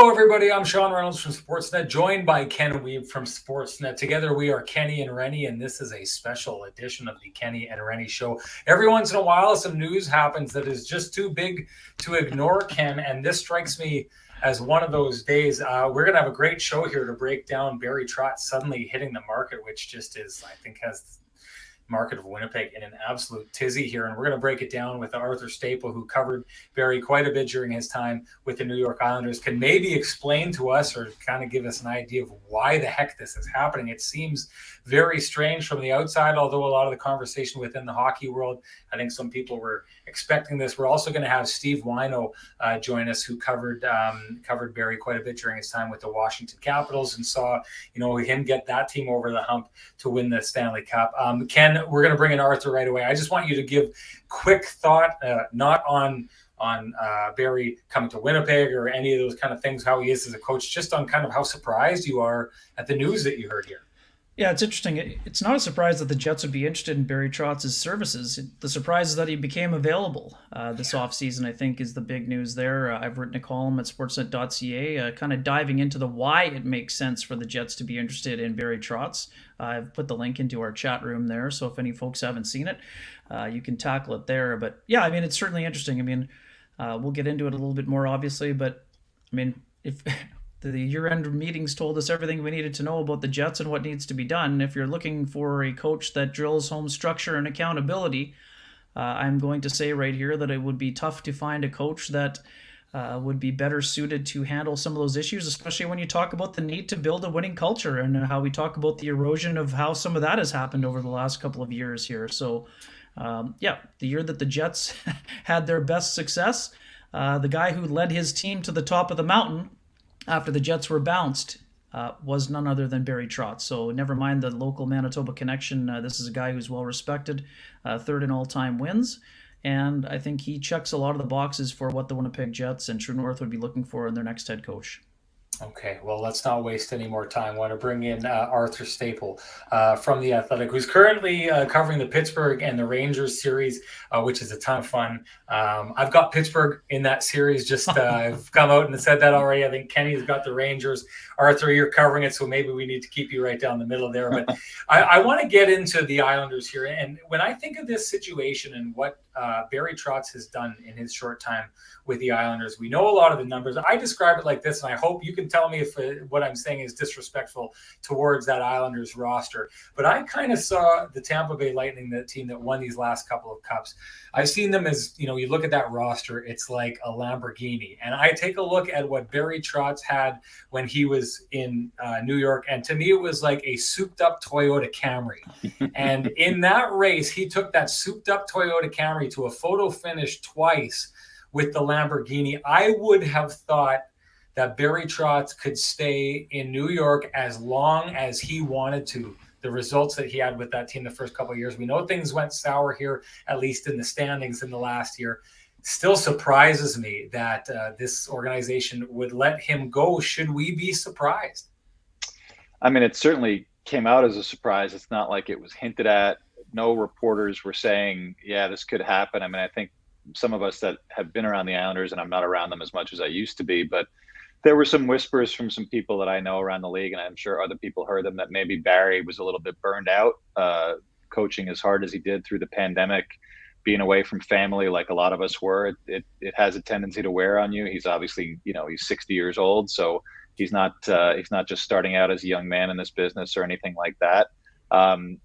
Hello, everybody. I'm Sean Reynolds from Sportsnet, joined by Ken Weeb from Sportsnet. Together, we are Kenny and Renny, and this is a special edition of the Kenny and Renny Show. Every once in a while, some news happens that is just too big to ignore, Ken, and this strikes me as one of those days. We're going to have a great show here to break down Barry Trotz suddenly hitting the market, which just is, I think, has market of Winnipeg in an absolute tizzy here. And we're going to break it down with Arthur Staple, who covered Barry quite a bit during his time with the New York Islanders, can maybe explain to us or kind of give us an idea of why the heck this is happening. It seems very strange from the outside, although a lot of the conversation within the hockey world, I think some people were expecting this. We're also going to have Steve Wino join us, who covered Barry quite a bit during his time with the Washington Capitals and saw, him get that team over the hump to win the Stanley Cup. Ken, we're going to bring in Arthur right away. I just want you to give quick thought, not on Barry coming to Winnipeg or any of those kind of things, how he is as a coach, just on kind of how surprised you are at the news that you heard here. Yeah, it's interesting. It's not a surprise that the Jets would be interested in Barry Trotz's services. The surprise is that he became available this offseason, I think, is the big news there. I've written a column at sportsnet.ca kind of diving into the why it makes sense for the Jets to be interested in Barry Trotz. I've put the link into our chat room there, so if any folks haven't seen it, you can tackle it there. But yeah, I mean, it's certainly interesting. I mean, we'll get into it a little bit more, obviously, but I mean, if the year-end meetings told us everything we needed to know about the Jets and what needs to be done. If you're looking for a coach that drills home structure and accountability, I'm going to say right here that it would be tough to find a coach that would be better suited to handle some of those issues, especially when you talk about the need to build a winning culture and how we talk about the erosion of how some of that has happened over the last couple of years here. So, the year that the Jets had their best success, the guy who led his team to the top of the mountain after the Jets were bounced was none other than Barry Trotz. So never mind the local Manitoba connection. This is a guy who's well respected, third in all-time wins. And I think he checks a lot of the boxes for what the Winnipeg Jets and True North would be looking for in their next head coach. Okay, well, let's not waste any more time. I want to bring in Arthur Staple from The Athletic, who's currently covering the Pittsburgh and the Rangers series, which is a ton of fun. I've got Pittsburgh in that series. I've come out and said that already. I think Kenny's got the Rangers. Arthur, you're covering it, so maybe we need to keep you right down the middle there. But I want to get into the Islanders here. And when I think of this situation and what Barry Trotz has done in his short time with the Islanders, we know a lot of the numbers. I describe it like this, and I hope you can tell me if what I'm saying is disrespectful towards that Islanders roster. But I kind of saw the Tampa Bay Lightning, the team that won these last couple of cups. I've seen them as, you look at that roster, it's like a Lamborghini. And I take a look at what Barry Trotz had when he was in New York. And to me, it was like a souped up Toyota Camry. And in that race, he took that souped up Toyota Camry to a photo finish twice with the Lamborghini. I would have thought that Barry Trotz could stay in New York as long as he wanted to. The results that he had with that team the first couple of years, we know things went sour here, at least in the standings in the last year. Still surprises me that this organization would let him go. Should we be surprised? I mean, it certainly came out as a surprise. It's not like it was hinted at. No reporters were saying, yeah, this could happen. I mean, I think some of us that have been around the Islanders, and I'm not around them as much as I used to be, but there were some whispers from some people that I know around the league, and I'm sure other people heard them, that maybe Barry was a little bit burned out, coaching as hard as he did through the pandemic, being away from family like a lot of us were. It has a tendency to wear on you. He's obviously, he's 60 years old, so he's not just starting out as a young man in this business or anything like that.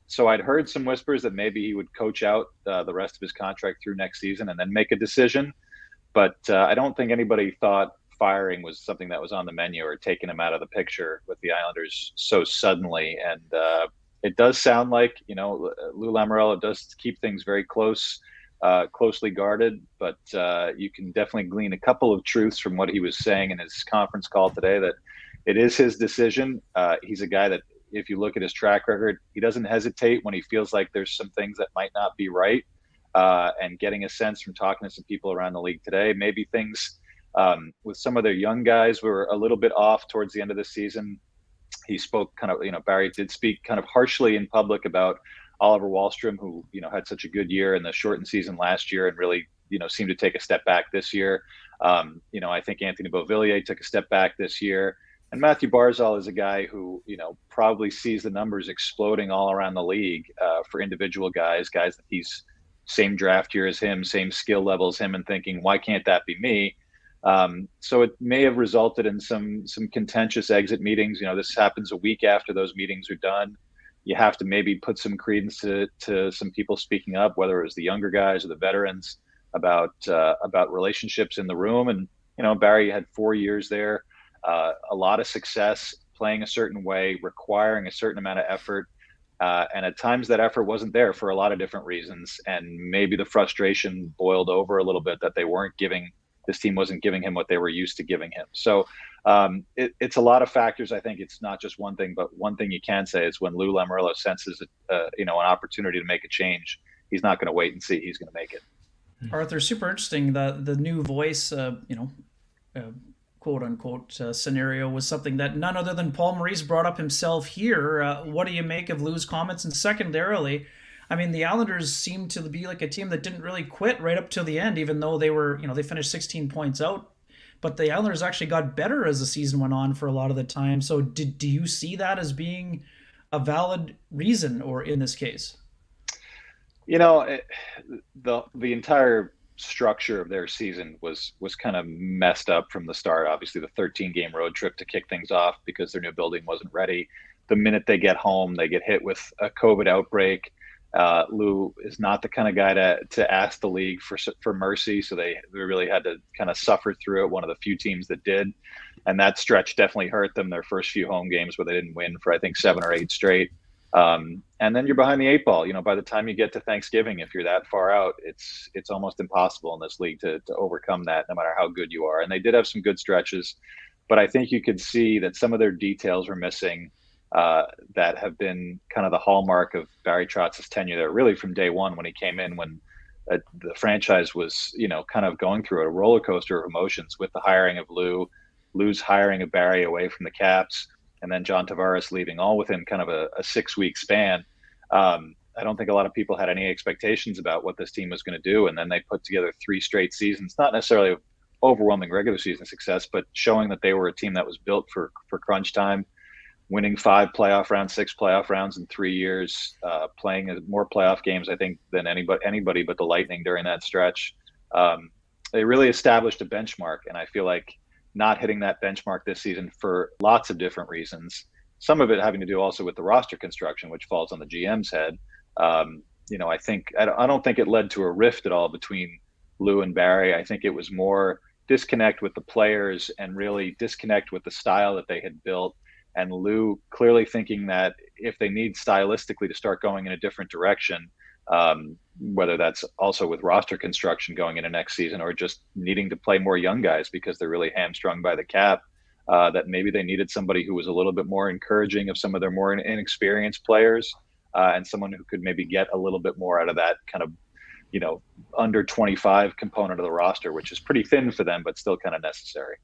So I'd heard some whispers that maybe he would coach out the rest of his contract through next season and then make a decision. But I don't think anybody thought firing was something that was on the menu or taking him out of the picture with the Islanders so suddenly. And it does sound like, Lou Lamoriello does keep things very closely guarded, but you can definitely glean a couple of truths from what he was saying in his conference call today, that it is his decision. He's a guy that, if you look at his track record, he doesn't hesitate when he feels like there's some things that might not be right. And getting a sense from talking to some people around the league today, maybe things with some of their young guys were a little bit off towards the end of the season. He spoke Barry did speak kind of harshly in public about Oliver Wahlstrom, who, had such a good year in the shortened season last year and really, seemed to take a step back this year. I think Anthony Beauvillier took a step back this year. And Matthew Barzal is a guy who, probably sees the numbers exploding all around the league for individual guys that he's same draft year as him, same skill level as him, and thinking, why can't that be me? So it may have resulted in some contentious exit meetings. This happens a week after those meetings are done. You have to maybe put some credence to some people speaking up, whether it was the younger guys or the veterans, about relationships in the room. And Barry had 4 years there, a lot of success, playing a certain way, requiring a certain amount of effort. And at times that effort wasn't there for a lot of different reasons. And maybe the frustration boiled over a little bit that this team wasn't giving him what they were used to giving him. So it's a lot of factors. I think it's not just one thing, but one thing you can say is when Lou Lamoriello senses, an opportunity to make a change, he's not going to wait and see. He's going to make it. Arthur, super interesting. The new voice, quote unquote scenario was something that none other than Paul Maurice brought up himself here. What do you make of Lou's comments? And secondarily, I mean, the Islanders seemed to be like a team that didn't really quit right up till the end, even though they finished 16 points out. But the Islanders actually got better as the season went on for a lot of the time. So do you see that as being a valid reason, or in this case? The entire structure of their season was kind of messed up from the start. Obviously, the 13-game road trip to kick things off because their new building wasn't ready. The minute they get home, they get hit with a COVID outbreak. Lou is not the kind of guy to ask the league for mercy, so they really had to kind of suffer through it. One of the few teams that did, and that stretch definitely hurt them. Their first few home games where they didn't win for I think 7 or 8 straight. And then you're behind the 8 ball. By the time you get to Thanksgiving, if you're that far out, it's almost impossible in this league to overcome that, no matter how good you are. And they did have some good stretches, but I think you could see that some of their details were missing that have been kind of the hallmark of Barry Trotz's tenure there, really from day one when he came in, when the franchise was, kind of going through a roller coaster of emotions with the hiring of Lou's hiring of Barry away from the Caps, and then John Tavares leaving, all within kind of a 6-week span. I don't think a lot of people had any expectations about what this team was going to do. And then they put together 3 straight seasons, not necessarily of overwhelming regular season success, but showing that they were a team that was built for crunch time, winning 5 playoff rounds, 6 playoff rounds in 3 years, playing more playoff games, I think, than anybody but the Lightning during that stretch. They really established a benchmark, and I feel like not hitting that benchmark this season for lots of different reasons. Some of it having to do also with the roster construction, which falls on the GM's head. I don't think it led to a rift at all between Lou and Barry. I think it was more disconnect with the players and really disconnect with the style that they had built. And Lou clearly thinking that if they need stylistically to start going in a different direction, whether that's also with roster construction going into next season or just needing to play more young guys because they're really hamstrung by the cap, that maybe they needed somebody who was a little bit more encouraging of some of their more inexperienced players, and someone who could maybe get a little bit more out of that kind of, under 25 component of the roster, which is pretty thin for them, but still kind of necessary.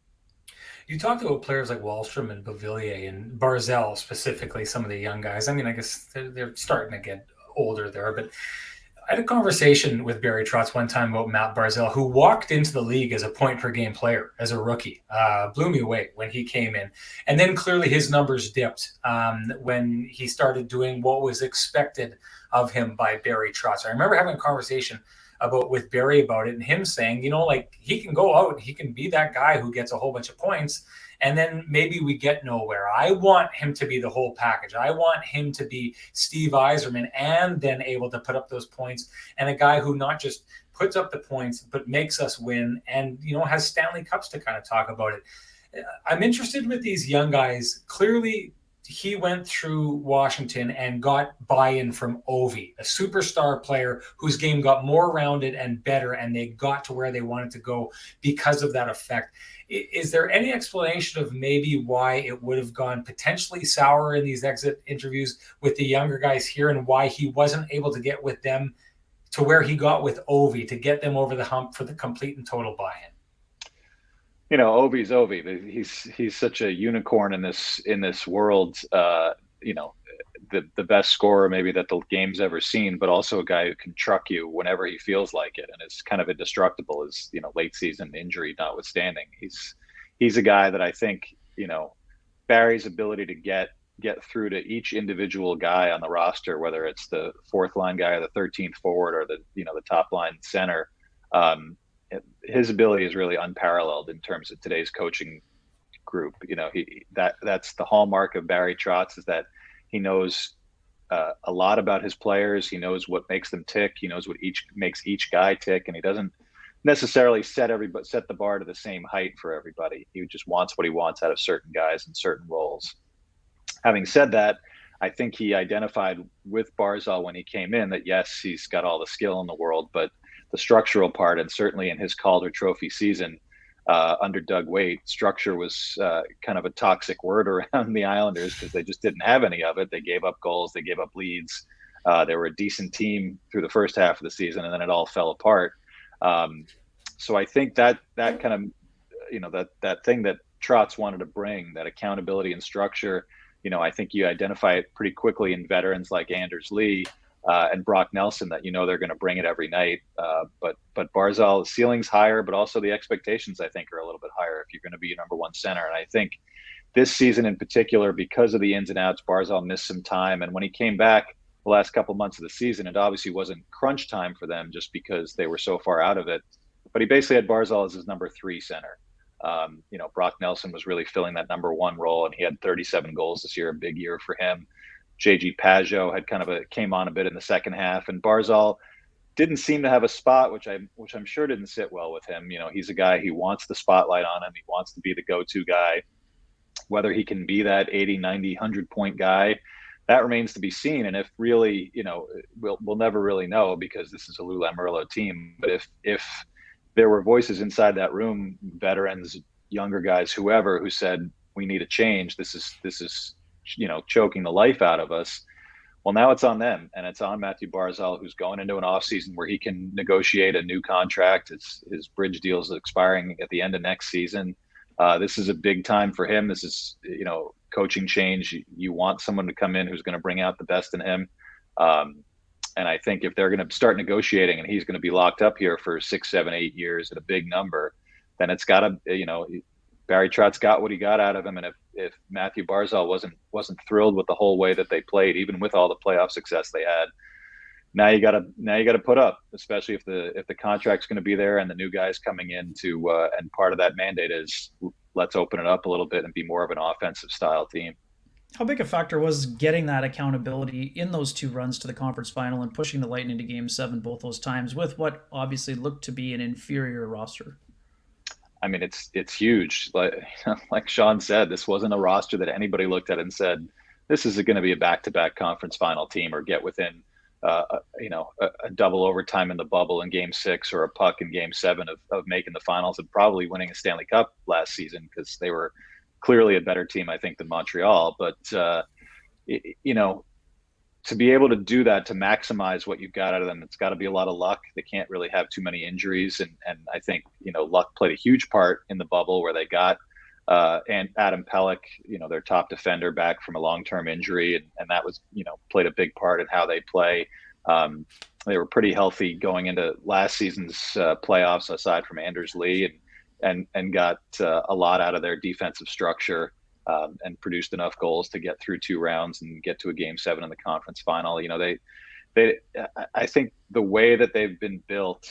You talked about players like Wahlstrom and Beauvillier and Barzal specifically, some of the young guys. I mean, I guess they're starting to get older there, but I had a conversation with Barry Trotz one time about Matt Barzal, who walked into the league as a point-per-game player, as a rookie. Blew me away when he came in. And then clearly his numbers dipped when he started doing what was expected of him by Barry Trotz. I remember having a conversation with Barry about it, and him saying, he can go out, he can be that guy who gets a whole bunch of points, and then maybe we get nowhere. I want him to be the whole package. I want him to be Steve Yzerman and then able to put up those points, and a guy who not just puts up the points, but makes us win and, has Stanley Cups to kind of talk about it. I'm interested with these young guys. Clearly, he went through Washington and got buy-in from Ovi, a superstar player whose game got more rounded and better, and they got to where they wanted to go because of that effect. Is there any explanation of maybe why it would have gone potentially sour in these exit interviews with the younger guys here, and why he wasn't able to get with them to where he got with Ovi to get them over the hump for the complete and total buy-in? Ovi's Ovi. He's such a unicorn in this world. the best scorer maybe that the game's ever seen, but also a guy who can truck you whenever he feels like it, and is kind of indestructible, as late season injury notwithstanding. He's a guy that I think Barry's ability to get through to each individual guy on the roster, whether it's the fourth line guy or the 13th forward or the top line center. His ability is really unparalleled in terms of today's coaching group. That's the hallmark of Barry Trotz, is that he knows a lot about his players. He knows what makes them tick. He knows what makes each guy tick, and he doesn't necessarily set the bar to the same height for everybody. He just wants what he wants out of certain guys in certain roles. Having said that, I think he identified with Barzal when he came in that, yes, he's got all the skill in the world, but the structural part, and certainly in his Calder Trophy season under Doug Weight, structure was kind of a toxic word around the Islanders because they just didn't have any of it. They gave up goals. They gave up leads. They were a decent team through the first half of the season, and then it all fell apart. So I think that kind of, that thing that Trotz wanted to bring, that accountability and structure, I think you identify it pretty quickly in veterans like Anders Lee and Brock Nelson, that they're going to bring it every night. But Barzal, the ceiling's higher, but also the expectations, I think, are a little bit higher if you're going to be a number one center. And I think this season in particular, because of the ins and outs, Barzal missed some time. And when he came back the last couple months of the season, it obviously wasn't crunch time for them just because they were so far out of it. But he basically had Barzal as his number 3 center. Brock Nelson was really filling that number 1 role, and he had 37 goals this year, a big year for him. JG Pageau had came on a bit in the second half, and Barzal didn't seem to have a spot, which I'm sure didn't sit well with him. He's a guy, he wants the spotlight on him. He wants to be the go-to guy. Whether he can be that 80, 90, 100-point guy, that remains to be seen. And if really, we'll never really know, because this is a Lou Lamoriello team. But if there were voices inside that room, veterans, younger guys, whoever, who said, we need a change, this is choking the life out of us. Well, now it's on them, and it's on Matthew Barzal, who's going into an offseason where he can negotiate a new contract. His bridge deal is expiring at the end of next season. This is a big time for him. This is, coaching change. You want someone to come in who's going to bring out the best in him. And I think if they're going to start negotiating and he's going to be locked up here for 6, 7, 8 years at a big number, then it's got to, Barry Trotz got what he got out of him. And if Matthew Barzal wasn't thrilled with the whole way that they played, even with all the playoff success they had, now you got to put up, especially if the contract's going to be there and the new guys coming in to, and part of that mandate is, let's open it up a little bit and be more of an offensive style team. How big a factor was getting that accountability in those 2 runs to the conference final and pushing the Lightning to Game 7 both those times with what obviously looked to be an inferior roster? I mean, it's huge. Like Sean said, this wasn't a roster that anybody looked at and said, this is going to be a back-to-back conference final team, or get within a double overtime in the bubble in Game 6 or a puck in Game 7 of making the finals and probably winning a Stanley Cup last season, because they were clearly a better team, I think, than Montreal. But, to be able to do that, to maximize what you've got out of them, it's got to be a lot of luck. They can't really have too many injuries. And I think, luck played a huge part in the bubble, where they got and Adam Pelech, their top defender, back from a long-term injury. And that was, played a big part in how they play. They were pretty healthy going into last season's playoffs, aside from Anders Lee, and got a lot out of their defensive structure, and produced enough goals to get through 2 rounds and get to a Game 7 in the conference final. I think the way that they've been built,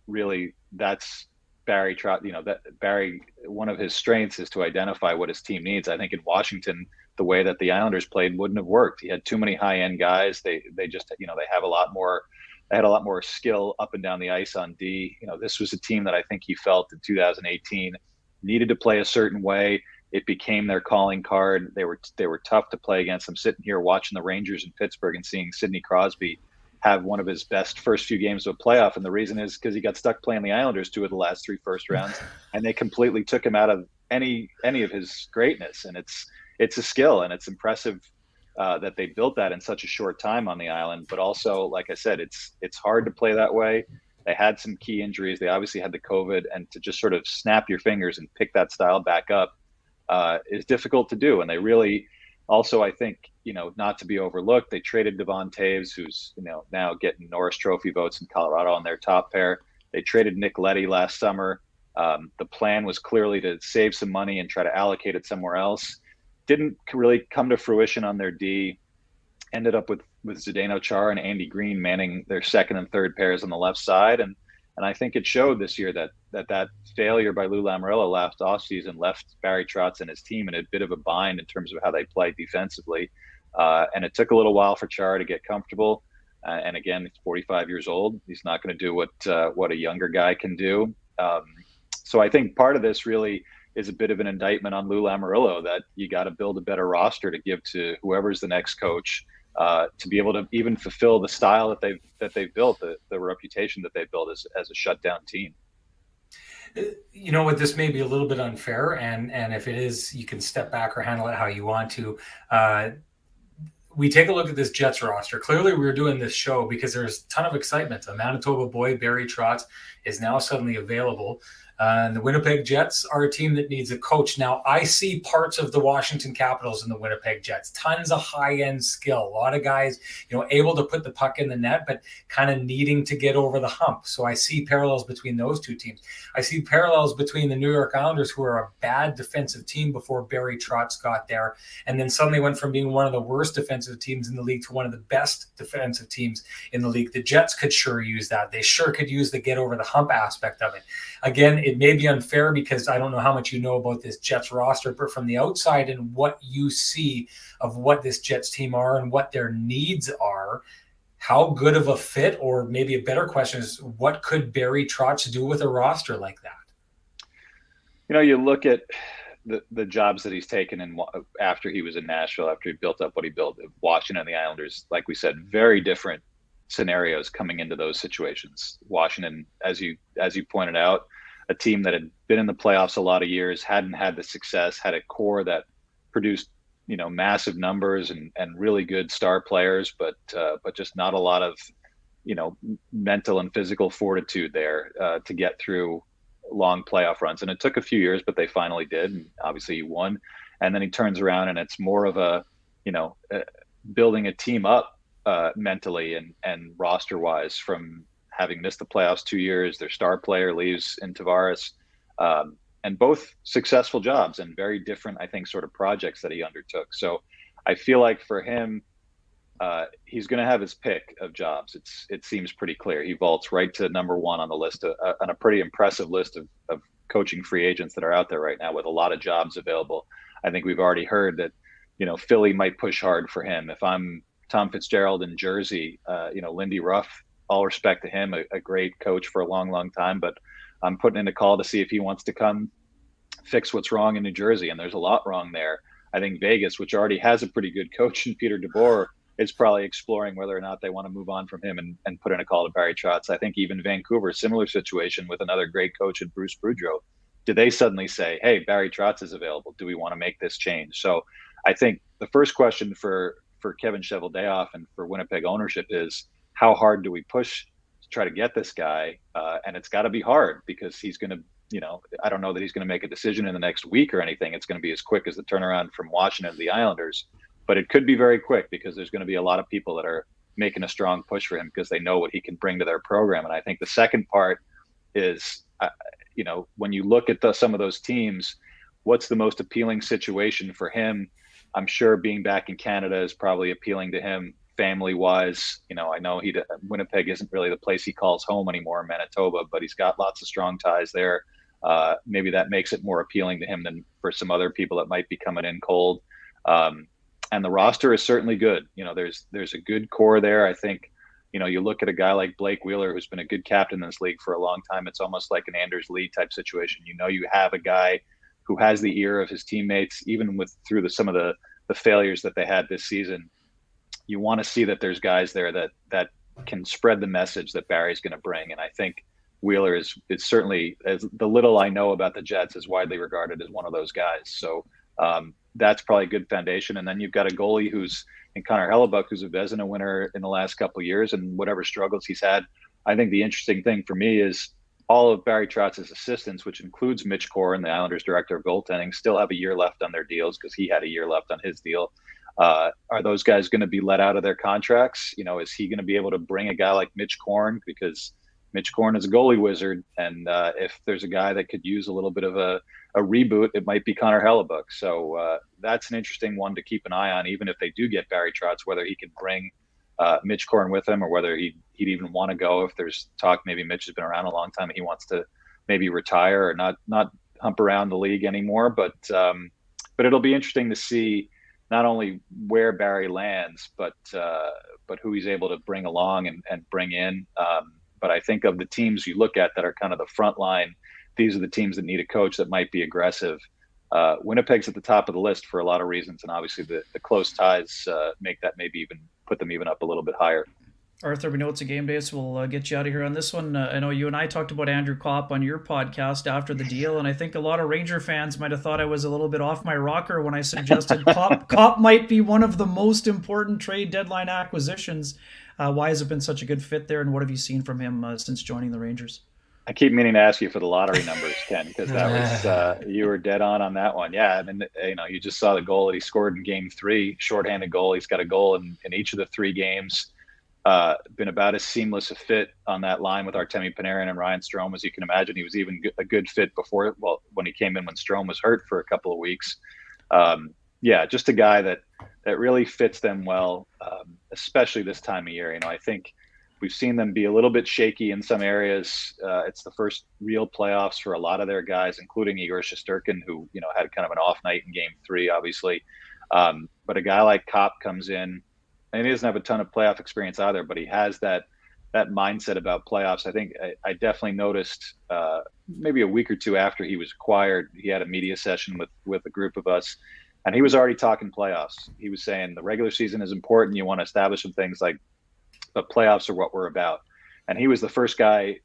really, that's Barry Trotz. That Barry, one of his strengths is to identify what his team needs. I think in Washington, the way that the Islanders played wouldn't have worked. He had too many high-end guys. They just, they have a lot more. They had a lot more skill up and down the ice on D. This was a team that I think he felt in 2018 needed to play a certain way. It became their calling card. They were tough to play against. I'm sitting here watching the Rangers in Pittsburgh and seeing Sidney Crosby have one of his best first few games of a playoff. And the reason is because he got stuck playing the Islanders 2 of the last 3 first rounds, and they completely took him out of any of his greatness. And it's a skill, and it's impressive that they built that in such a short time on the island. But also, like I said, it's hard to play that way. They had some key injuries. They obviously had the COVID, and to just sort of snap your fingers and pick that style back up is difficult to do. And they really, Also, I think, not to be overlooked, they traded Devon Taves, who's, now getting Norris Trophy votes in Colorado on their top pair. They traded Nick Leddy last summer. The plan was clearly to save some money and try to allocate it somewhere else. Didn't really come to fruition on their D. Ended up with Zdeno Chara and Andy Green manning their second and third pairs on the left side. And I think it showed this year that failure by Lou Lamoriello last offseason left Barry Trotz and his team in a bit of a bind in terms of how they play defensively. And it took a little while for Chara to get comfortable. And again, he's 45 years old. He's not going to do what a younger guy can do. So I think part of this really is a bit of an indictment on Lou Lamoriello, that you got to build a better roster to give to whoever's the next coach, to be able to even fulfill the style that they've built, the reputation that they've built as a shutdown team. You know what, this may be a little bit unfair, and if it is, you can step back or handle it how you want to. We take a look at this Jets roster. Clearly, we're doing this show because there's a ton of excitement. A Manitoba boy, Barry Trotz, is now suddenly available. And the Winnipeg Jets are a team that needs a coach. Now, I see parts of the Washington Capitals in the Winnipeg Jets. Tons of high-end skill. A lot of guys, able to put the puck in the net, but kind of needing to get over the hump. So I see parallels between those two teams. I see parallels between the New York Islanders, who are a bad defensive team before Barry Trotz got there, and then suddenly went from being one of the worst defensive teams in the league to one of the best defensive teams in the league. The Jets could sure use that. They sure could use the get over the hump aspect of it. Again, it may be unfair because I don't know how much you know about this Jets roster, but from the outside and what you see of what this Jets team are and what their needs are, how good of a fit, or maybe a better question is, what could Barry Trotz do with a roster like that? You look at the jobs that he's taken in after he was in Nashville, after he built up what he built, Washington and the Islanders, like we said, very different scenarios coming into those situations. Washington, as you pointed out, a team that had been in the playoffs a lot of years, hadn't had the success, had a core that produced, massive numbers and really good star players, but just not a lot of, mental and physical fortitude there to get through long playoff runs. And it took a few years, but they finally did. And obviously he won. And then he turns around and it's more of a, building a team up mentally and roster wise, from having missed the playoffs 2 years. Their star player leaves in Tavares, and both successful jobs and very different, I think, sort of projects that he undertook. So I feel like for him, he's going to have his pick of jobs. It seems pretty clear. He vaults right to number one on the list, on a pretty impressive list of coaching free agents that are out there right now, with a lot of jobs available. I think we've already heard that, Philly might push hard for him. If I'm Tom Fitzgerald in Jersey, Lindy Ruff, all respect to him, a great coach for a long, long time, but I'm putting in a call to see if he wants to come fix what's wrong in New Jersey. And there's a lot wrong there. I think Vegas, which already has a pretty good coach in Peter DeBoer, is probably exploring whether or not they want to move on from him and put in a call to Barry Trotz. I think even Vancouver, similar situation with another great coach in Bruce Boudreau. Did they suddenly say, hey, Barry Trotz is available? Do we want to make this change? So I think the first question for Kevin Cheveldayoff and for Winnipeg ownership is, how hard do we push to try to get this guy? And it's got to be hard, because he's going to, I don't know that he's going to make a decision in the next week or anything. It's going to be as quick as the turnaround from Washington to the Islanders. But it could be very quick, because there's going to be a lot of people that are making a strong push for him because they know what he can bring to their program. And I think the second part is, when you look at some of those teams, what's the most appealing situation for him? I'm sure being back in Canada is probably appealing to him family-wise. I know Winnipeg isn't really the place he calls home anymore in Manitoba, but he's got lots of strong ties there. Maybe that makes it more appealing to him than for some other people that might be coming in cold. And the roster is certainly good. There's a good core there. I think, you look at a guy like Blake Wheeler, who's been a good captain in this league for a long time. It's almost like an Anders Lee type situation. You have a guy who has the ear of his teammates, even through some of the failures that they had this season. You want to see that there's guys there that can spread the message that Barry's going to bring. And I think Wheeler is certainly, as the little I know about the Jets, is widely regarded as one of those guys. So that's probably a good foundation. And then you've got a goalie who's in Connor Hellebuck, who's a Vezina winner in the last couple of years, and whatever struggles he's had. I think the interesting thing for me is all of Barry Trotz's assistants, which includes Mitch Corrin, the Islanders director of goaltending, still have a year left on their deals, because he had a year left on his deal. Are those guys going to be let out of their contracts? Is he going to be able to bring a guy like Mitch Korn? Because Mitch Korn is a goalie wizard, and if there's a guy that could use a little bit of a reboot, it might be Connor Hellebuck. So that's an interesting one to keep an eye on, even if they do get Barry Trotz, whether he can bring Mitch Korn with him, or whether he'd even want to go. If there's talk, maybe Mitch has been around a long time and he wants to maybe retire or not hump around the league anymore. But it'll be interesting to see not only where Barry lands, but who he's able to bring along and bring in. But I think of the teams you look at that are kind of the front line, these are the teams that need a coach that might be aggressive. Winnipeg's at the top of the list for a lot of reasons, and obviously the close ties make that maybe even put them even up a little bit higher. Arthur, we know it's a game day, so we'll get you out of here on this one. I know you and I talked about Andrew Kopp on your podcast after the deal, and I think a lot of Ranger fans might have thought I was a little bit off my rocker when I suggested Kopp might be one of the most important trade deadline acquisitions. Why has it been such a good fit there, and what have you seen from him since joining the Rangers? I keep meaning to ask you for the lottery numbers, Ken, because that was you were dead on that one. Yeah, I mean, you just saw the goal that he scored in Game 3, shorthanded goal. He's got a goal in each of the 3 games. Been about as seamless a fit on that line with Artemi Panarin and Ryan Strome as you can imagine. He was even a good fit before, when he came in when Strome was hurt for a couple of weeks. Just a guy that really fits them well, especially this time of year. I think we've seen them be a little bit shaky in some areas. It's the first real playoffs for a lot of their guys, including Igor Shesterkin, who had kind of an off night in Game 3, obviously. But a guy like Kopp comes in, and he doesn't have a ton of playoff experience either, but he has that mindset about playoffs. I think I definitely noticed maybe a week or two after he was acquired, he had a media session with a group of us, and he was already talking playoffs. He was saying the regular season is important. You want to establish some things but playoffs are what we're about. And he was the first guy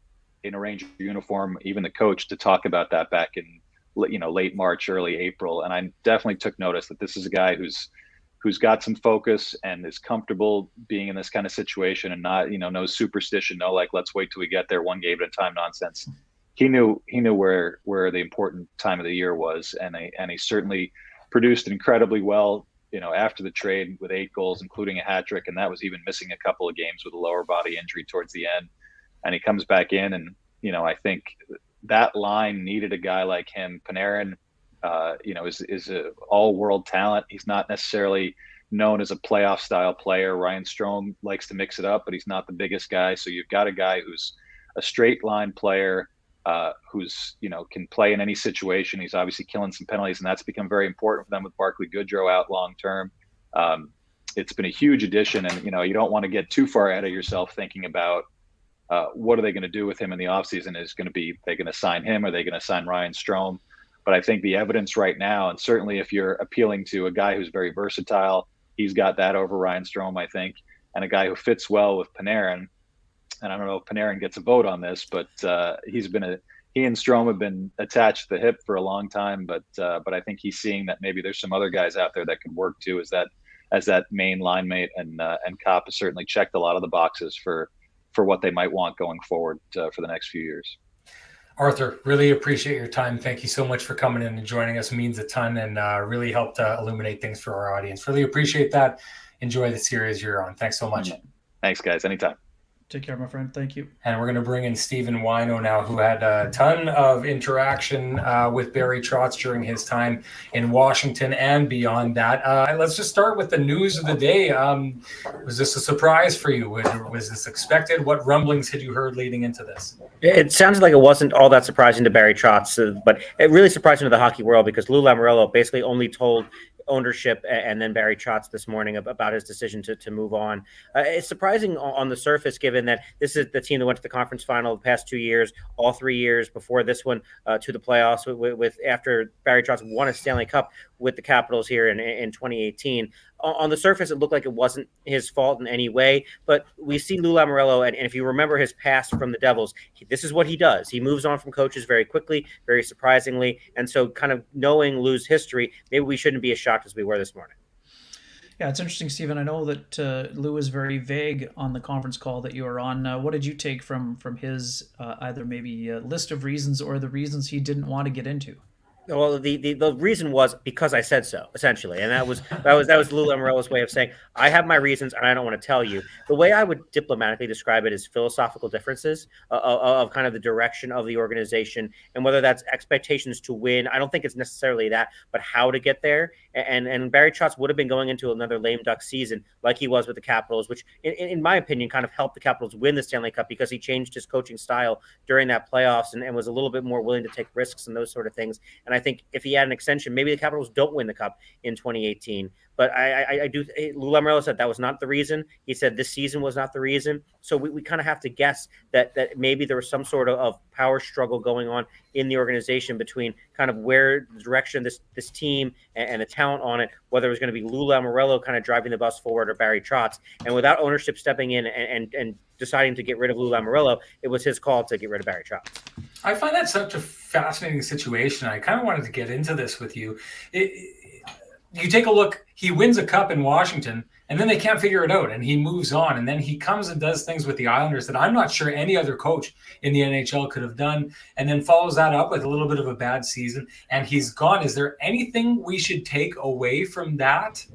in a Ranger uniform, even the coach, to talk about that back in late March, early April. And I definitely took notice that this is a guy who's got some focus and is comfortable being in this kind of situation, and not, no superstition, no let's wait till we get there, one game at a time nonsense. He knew where the important time of the year was, and he certainly produced incredibly well, after the trade with 8 goals, including a hat trick, and that was even missing a couple of games with a lower body injury towards the end. And he comes back in, and I think that line needed a guy like him. Panarin, is a all-world talent. He's not necessarily known as a playoff-style player. Ryan Strome likes to mix it up, but he's not the biggest guy. So you've got a guy who's a straight-line player, who's can play in any situation. He's obviously killing some penalties, and that's become very important for them with Barclay Goodrow out long-term. It's been a huge addition, and you don't want to get too far ahead of yourself thinking about what are they going to do with him in the offseason. Is going to be, they going to sign him? Are they going to sign Ryan Strome? But I think the evidence right now, and certainly if you're appealing to a guy who's very versatile, he's got that over Ryan Strome, I think, and a guy who fits well with Panarin. And I don't know if Panarin gets a vote on this, but he and Strome have been attached to the hip for a long time. But I think he's seeing that maybe there's some other guys out there that could work too as that main line mate. And Kopp has certainly checked a lot of the boxes for what they might want going forward for the next few years. Arthur, really appreciate your time. Thank you so much for coming in and joining us. It means a ton, and really helped illuminate things for our audience. Really appreciate that. Enjoy the series you're on. Thanks so much. Thanks, guys. Anytime. Take care, my friend. Thank you. And we're going to bring in Stephen Wino now, who had a ton of interaction with Barry Trotz during his time in Washington and beyond that. Let's just start with the news of the day. Was this a surprise for you? Was this expected? What rumblings had you heard leading into this? It sounds like it wasn't all that surprising to Barry Trotz, but it really surprised him to the hockey world, because Lou Lamoriello basically only told ownership and then Barry Trotz this morning about his decision to move on. It's surprising on the surface, given that this is the team that went to the conference final the past 2 years, all 3 years before this one to the playoffs with after Barry Trotz won a Stanley Cup with the Capitals here in 2018. On the surface, it looked like it wasn't his fault in any way, but we see Lou Lamoriello, and if you remember his past from the Devils, this is what he does. He moves on from coaches very quickly, very surprisingly, and so kind of knowing Lou's history, maybe we shouldn't be as shocked as we were this morning. Yeah, it's interesting, Stephen. I know that Lou is very vague on the conference call that you were on. What did you take from his either maybe list of reasons or the reasons he didn't want to get into? Well, the reason was because I said so, essentially, and that was Lou Lamoriello's way of saying I have my reasons and I don't want to tell you. The way I would diplomatically describe it is philosophical differences of kind of the direction of the organization and whether that's expectations to win. I don't think it's necessarily that, but how to get there. And Barry Trotz would have been going into another lame duck season like he was with the Capitals, which in my opinion kind of helped the Capitals win the Stanley Cup because he changed his coaching style during that playoffs and was a little bit more willing to take risks and those sort of things. And I think if he had an extension, maybe the Capitals don't win the Cup in 2018. But I do. Lou Lamoriello said that was not the reason. He said this season was not the reason. So we kind of have to guess that maybe there was some sort of power struggle going on in the organization between kind of where the direction this team and the talent on it, whether it was going to be Lou Lamoriello kind of driving the bus forward or Barry Trotz. And without ownership stepping in and deciding to get rid of Lou Lamoriello, it was his call to get rid of Barry Trotz. I find that such a fascinating situation. I kind of wanted to get into this with you. You take a look, he wins a cup in Washington, and then they can't figure it out, and he moves on. And then he comes and does things with the Islanders that I'm not sure any other coach in the NHL could have done, and then follows that up with a little bit of a bad season, and he's gone. Is there anything we should take away from that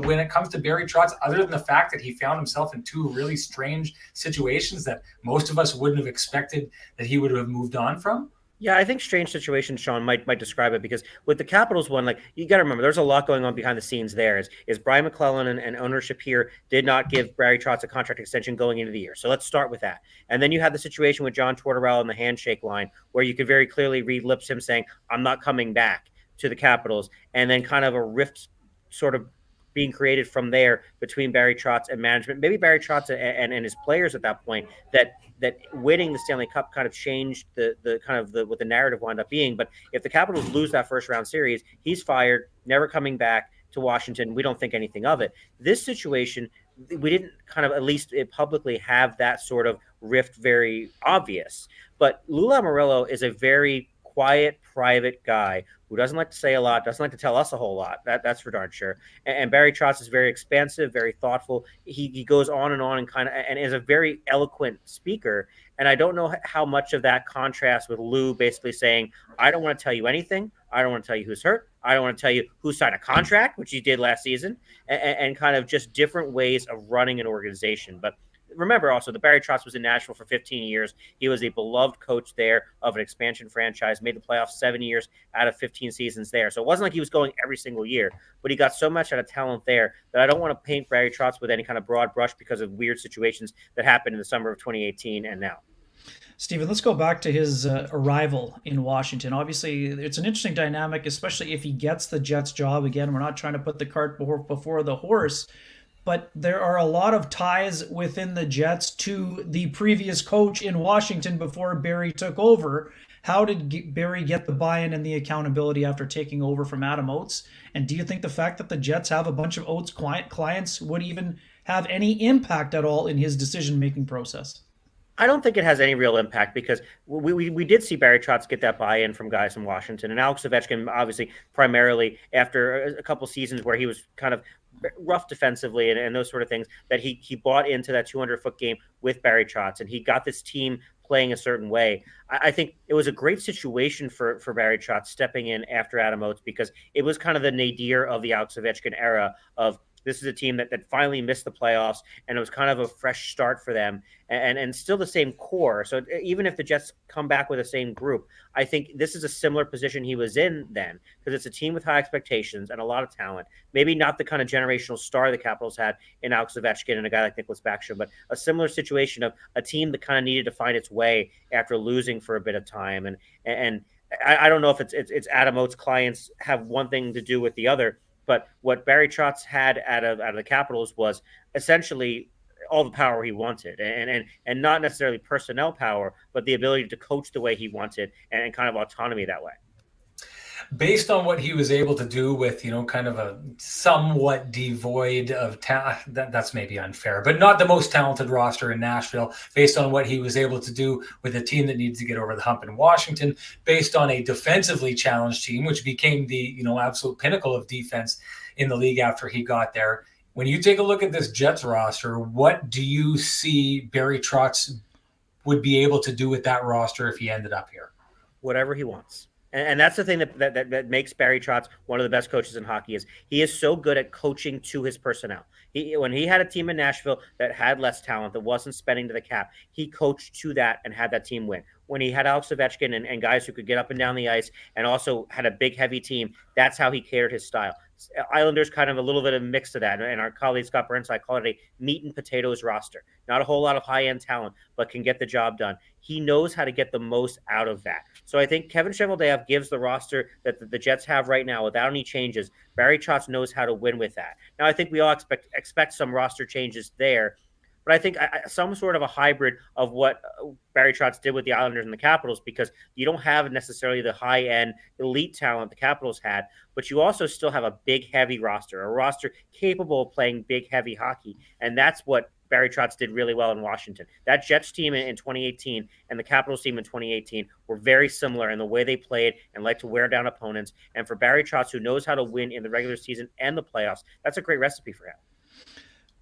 when it comes to Barry Trotz, other than the fact that he found himself in two really strange situations that most of us wouldn't have expected that he would have moved on from? Yeah, I think strange situation, Sean, might describe it, because with the Capitals one, like, you got to remember, there's a lot going on behind the scenes there. Is Brian McClellan and ownership here did not give Barry Trotz a contract extension going into the year. So let's start with that. And then you had the situation with John Tortorella and the handshake line, where you could very clearly read lips him saying, I'm not coming back to the Capitals. And then kind of a rift sort of being created from there between Barry Trotz and management, maybe Barry Trotz and his players at that point, that winning the Stanley Cup kind of changed what the narrative wound up being. But if the Capitals lose that first round series, he's fired, never coming back to Washington. We don't think anything of it. This situation, we didn't kind of, at least publicly, have that sort of rift very obvious. But Lou Lamoriello is a very quiet, private guy who doesn't like to say a lot, doesn't like to tell us a whole lot. That's for darn sure. And Barry Trotz is very expansive, very thoughtful. He goes on and kind of, and is a very eloquent speaker. And I don't know how much of that contrasts with Lou basically saying, I don't want to tell you anything. I don't want to tell you who's hurt. I don't want to tell you who signed a contract, which he did last season, and kind of just different ways of running an organization. But remember also that Barry Trotz was in Nashville for 15 years. He was a beloved coach there of an expansion franchise, made the playoffs 7 years out of 15 seasons there. So it wasn't like he was going every single year, but he got so much out of talent there that I don't want to paint Barry Trotz with any kind of broad brush because of weird situations that happened in the summer of 2018 and now. Stephen, let's go back to his arrival in Washington. Obviously, it's an interesting dynamic, especially if he gets the Jets job again. We're not trying to put the cart before the horse, but there are a lot of ties within the Jets to the previous coach in Washington before Barry took over. How did Barry get the buy-in and the accountability after taking over from Adam Oates? And do you think the fact that the Jets have a bunch of Oates clients would even have any impact at all in his decision-making process? I don't think it has any real impact, because we did see Barry Trotz get that buy-in from guys in Washington, and Alex Ovechkin, obviously, primarily after a couple seasons where he was kind of rough defensively and those sort of things, that he bought into that 200-foot game with Barry Trotz, and he got this team playing a certain way. I think it was a great situation for Barry Trotz stepping in after Adam Oates, because it was kind of the nadir of the Alex Ovechkin era of, this is a team that finally missed the playoffs, and it was kind of a fresh start for them, and still the same core. So even if the Jets come back with the same group, I think this is a similar position he was in then, because it's a team with high expectations and a lot of talent. Maybe not the kind of generational star the Capitals had in Alex Ovechkin and a guy like Nicholas Backstrom, but a similar situation of a team that kind of needed to find its way after losing for a bit of time. And I don't know if it's Adam Oates' clients have one thing to do with the other. But what Barry Trotz had out of the Capitals was essentially all the power he wanted, and not necessarily personnel power, but the ability to coach the way he wanted and kind of autonomy that way. Based on what he was able to do with, kind of a somewhat devoid of talent, that's maybe unfair, but not the most talented roster in Nashville, based on what he was able to do with a team that needs to get over the hump in Washington, based on a defensively challenged team, which became the, absolute pinnacle of defense in the league after he got there. When you take a look at this Jets roster, what do you see Barry Trotz would be able to do with that roster if he ended up here? Whatever he wants. And that's the thing that makes Barry Trotz one of the best coaches in hockey. Is he is so good at coaching to his personnel. When he had a team in Nashville that had less talent, that wasn't spending to the cap, he coached to that and had that team win. When he had Alex Ovechkin and guys who could get up and down the ice and also had a big, heavy team, that's how he catered his style. Islanders kind of a little bit of a mix of that. And our colleague Scott Burns, I call it a meat and potatoes roster. Not a whole lot of high-end talent, but can get the job done. He knows how to get the most out of that. So I think Kevin Cheveldayoff gives the roster that the Jets have right now without any changes. Barry Trotz knows how to win with that. Now, I think we all expect some roster changes there. But I think some sort of a hybrid of what Barry Trotz did with the Islanders and the Capitals, because you don't have necessarily the high-end elite talent the Capitals had, but you also still have a big, heavy roster, a roster capable of playing big, heavy hockey. And that's what Barry Trotz did really well in Washington. That Jets team in 2018 and the Capitals team in 2018 were very similar in the way they played and like to wear down opponents. And for Barry Trotz, who knows how to win in the regular season and the playoffs, that's a great recipe for him.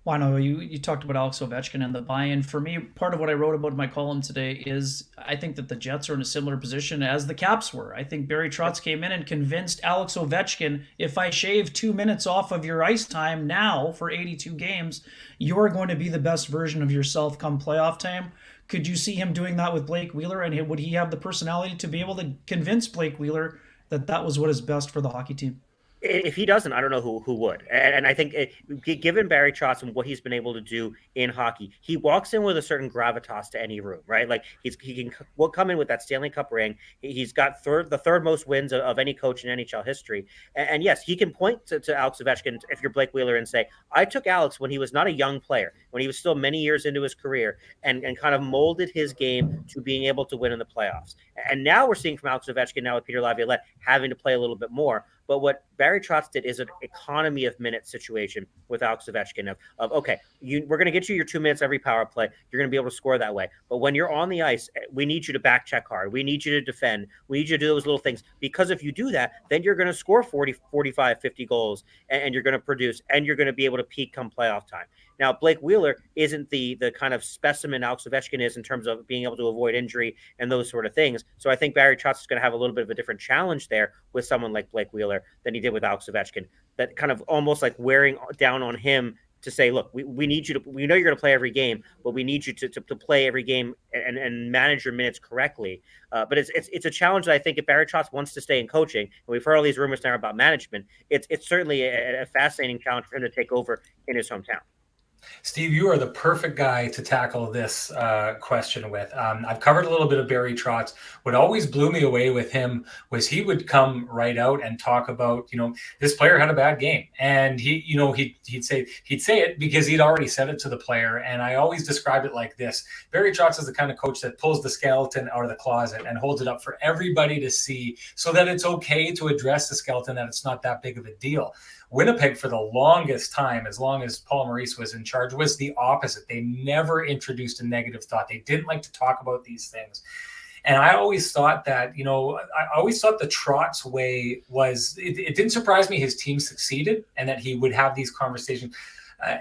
Well, I know you talked about Alex Ovechkin and the buy-in. For me, part of what I wrote about in my column today is I think that the Jets are in a similar position as the Caps were. I think Barry Trotz came in and convinced Alex Ovechkin, if I shave 2 minutes off of your ice time now for 82 games, you're going to be the best version of yourself come playoff time. Could you see him doing that with Blake Wheeler? And would he have the personality to be able to convince Blake Wheeler that that was what is best for the hockey team? If he doesn't, I don't know who would. And I think given Barry Trotz and what he's been able to do in hockey, he walks in with a certain gravitas to any room, right? Like he can come in with that Stanley Cup ring. He's got the third most wins of any coach in NHL history. And yes, he can point to Alex Ovechkin if you're Blake Wheeler and say, I took Alex when he was not a young player, when he was still many years into his career, and kind of molded his game to being able to win in the playoffs. And now we're seeing from Alex Ovechkin now with Peter Laviolette having to play a little bit more. But what Barry Trotz did is an economy of minutes situation with Alex Ovechkin of okay, we're going to get you your 2 minutes every power play. You're going to be able to score that way. But when you're on the ice, we need you to back check hard. We need you to defend. We need you to do those little things. Because if you do that, then you're going to score 40, 45, 50 goals, and you're going to produce, and you're going to be able to peak come playoff time. Now, Blake Wheeler isn't the kind of specimen Alex Ovechkin is in terms of being able to avoid injury and those sort of things. So I think Barry Trotz is going to have a little bit of a different challenge there with someone like Blake Wheeler than he did with Alex Ovechkin. That kind of almost like wearing down on him to say, look, we need you to, we know you're going to play every game, but we need you to play every game and manage your minutes correctly. But it's a challenge that I think if Barry Trotz wants to stay in coaching, and we've heard all these rumors now about management, it's certainly a fascinating challenge for him to take over in his hometown. Steve, you are the perfect guy to tackle this question with. I've covered a little bit of Barry Trotz. What always blew me away with him was he would come right out and talk about, this player had a bad game, and he'd say it because he'd already said it to the player. And I always described it like this: Barry Trotz is the kind of coach that pulls the skeleton out of the closet and holds it up for everybody to see, so that it's okay to address the skeleton, that it's not that big of a deal. Winnipeg, for the longest time, as long as Paul Maurice was in charge, was the opposite. They never introduced a negative thought. They didn't like to talk about these things. And I always thought that, I always thought the Trotz way was, it didn't surprise me his team succeeded and that he would have these conversations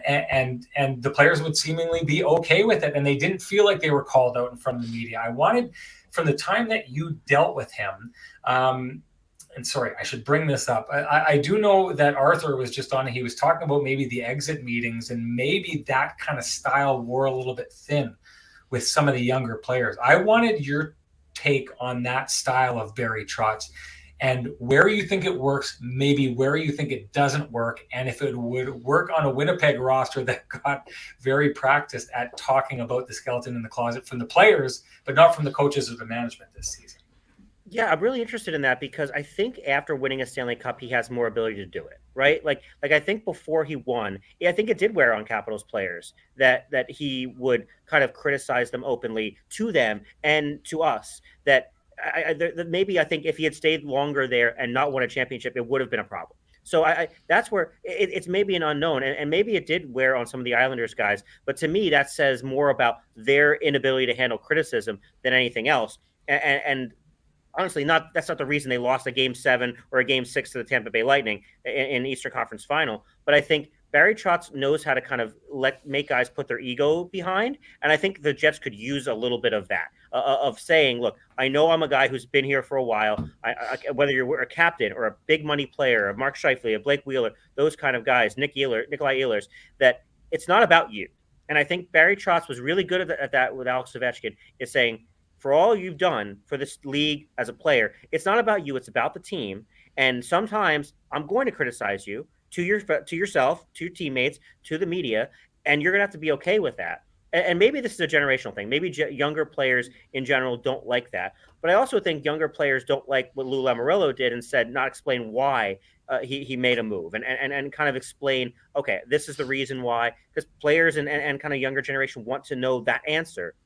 and the players would seemingly be okay with it. And they didn't feel like they were called out in front of the media. I wanted, from the time that you dealt with him, and sorry, I should bring this up. I do know that Arthur was just on, he was talking about maybe the exit meetings, and maybe that kind of style wore a little bit thin with some of the younger players. I wanted your take on that style of Barry Trotz and where you think it works, maybe where you think it doesn't work, and if it would work on a Winnipeg roster that got very practiced at talking about the skeleton in the closet from the players, but not from the coaches or the management this season. Yeah, I'm really interested in that because I think after winning a Stanley Cup, he has more ability to do it, right? Like I think before he won, I think it did wear on Capitals players that he would kind of criticize them openly to them and to us. That maybe I think if he had stayed longer there and not won a championship, it would have been a problem. So that's where it's maybe an unknown, and maybe it did wear on some of the Islanders guys. But to me, that says more about their inability to handle criticism than anything else. And honestly, that's not the reason they lost a Game 7 or a Game 6 to the Tampa Bay Lightning in Eastern Conference Final. But I think Barry Trotz knows how to kind of make guys put their ego behind, and I think the Jets could use a little bit of that, of saying, "Look, I know I'm a guy who's been here for a while. Whether you're a captain or a big money player, a Mark Scheifele, a Blake Wheeler, those kind of guys, Nikolai Ehlers, that it's not about you." And I think Barry Trotz was really good at that with Alex Ovechkin, is saying, for all you've done for this league as a player, it's not about you, it's about the team. And sometimes I'm going to criticize you to yourself, to your teammates, to the media, and you're going to have to be okay with that. And maybe this is a generational thing. Maybe younger players in general don't like that. But I also think younger players don't like what Lou Lamoriello did and said, not explain why he made a move and kind of explain, okay, this is the reason why, because players and kind of younger generation want to know that answer.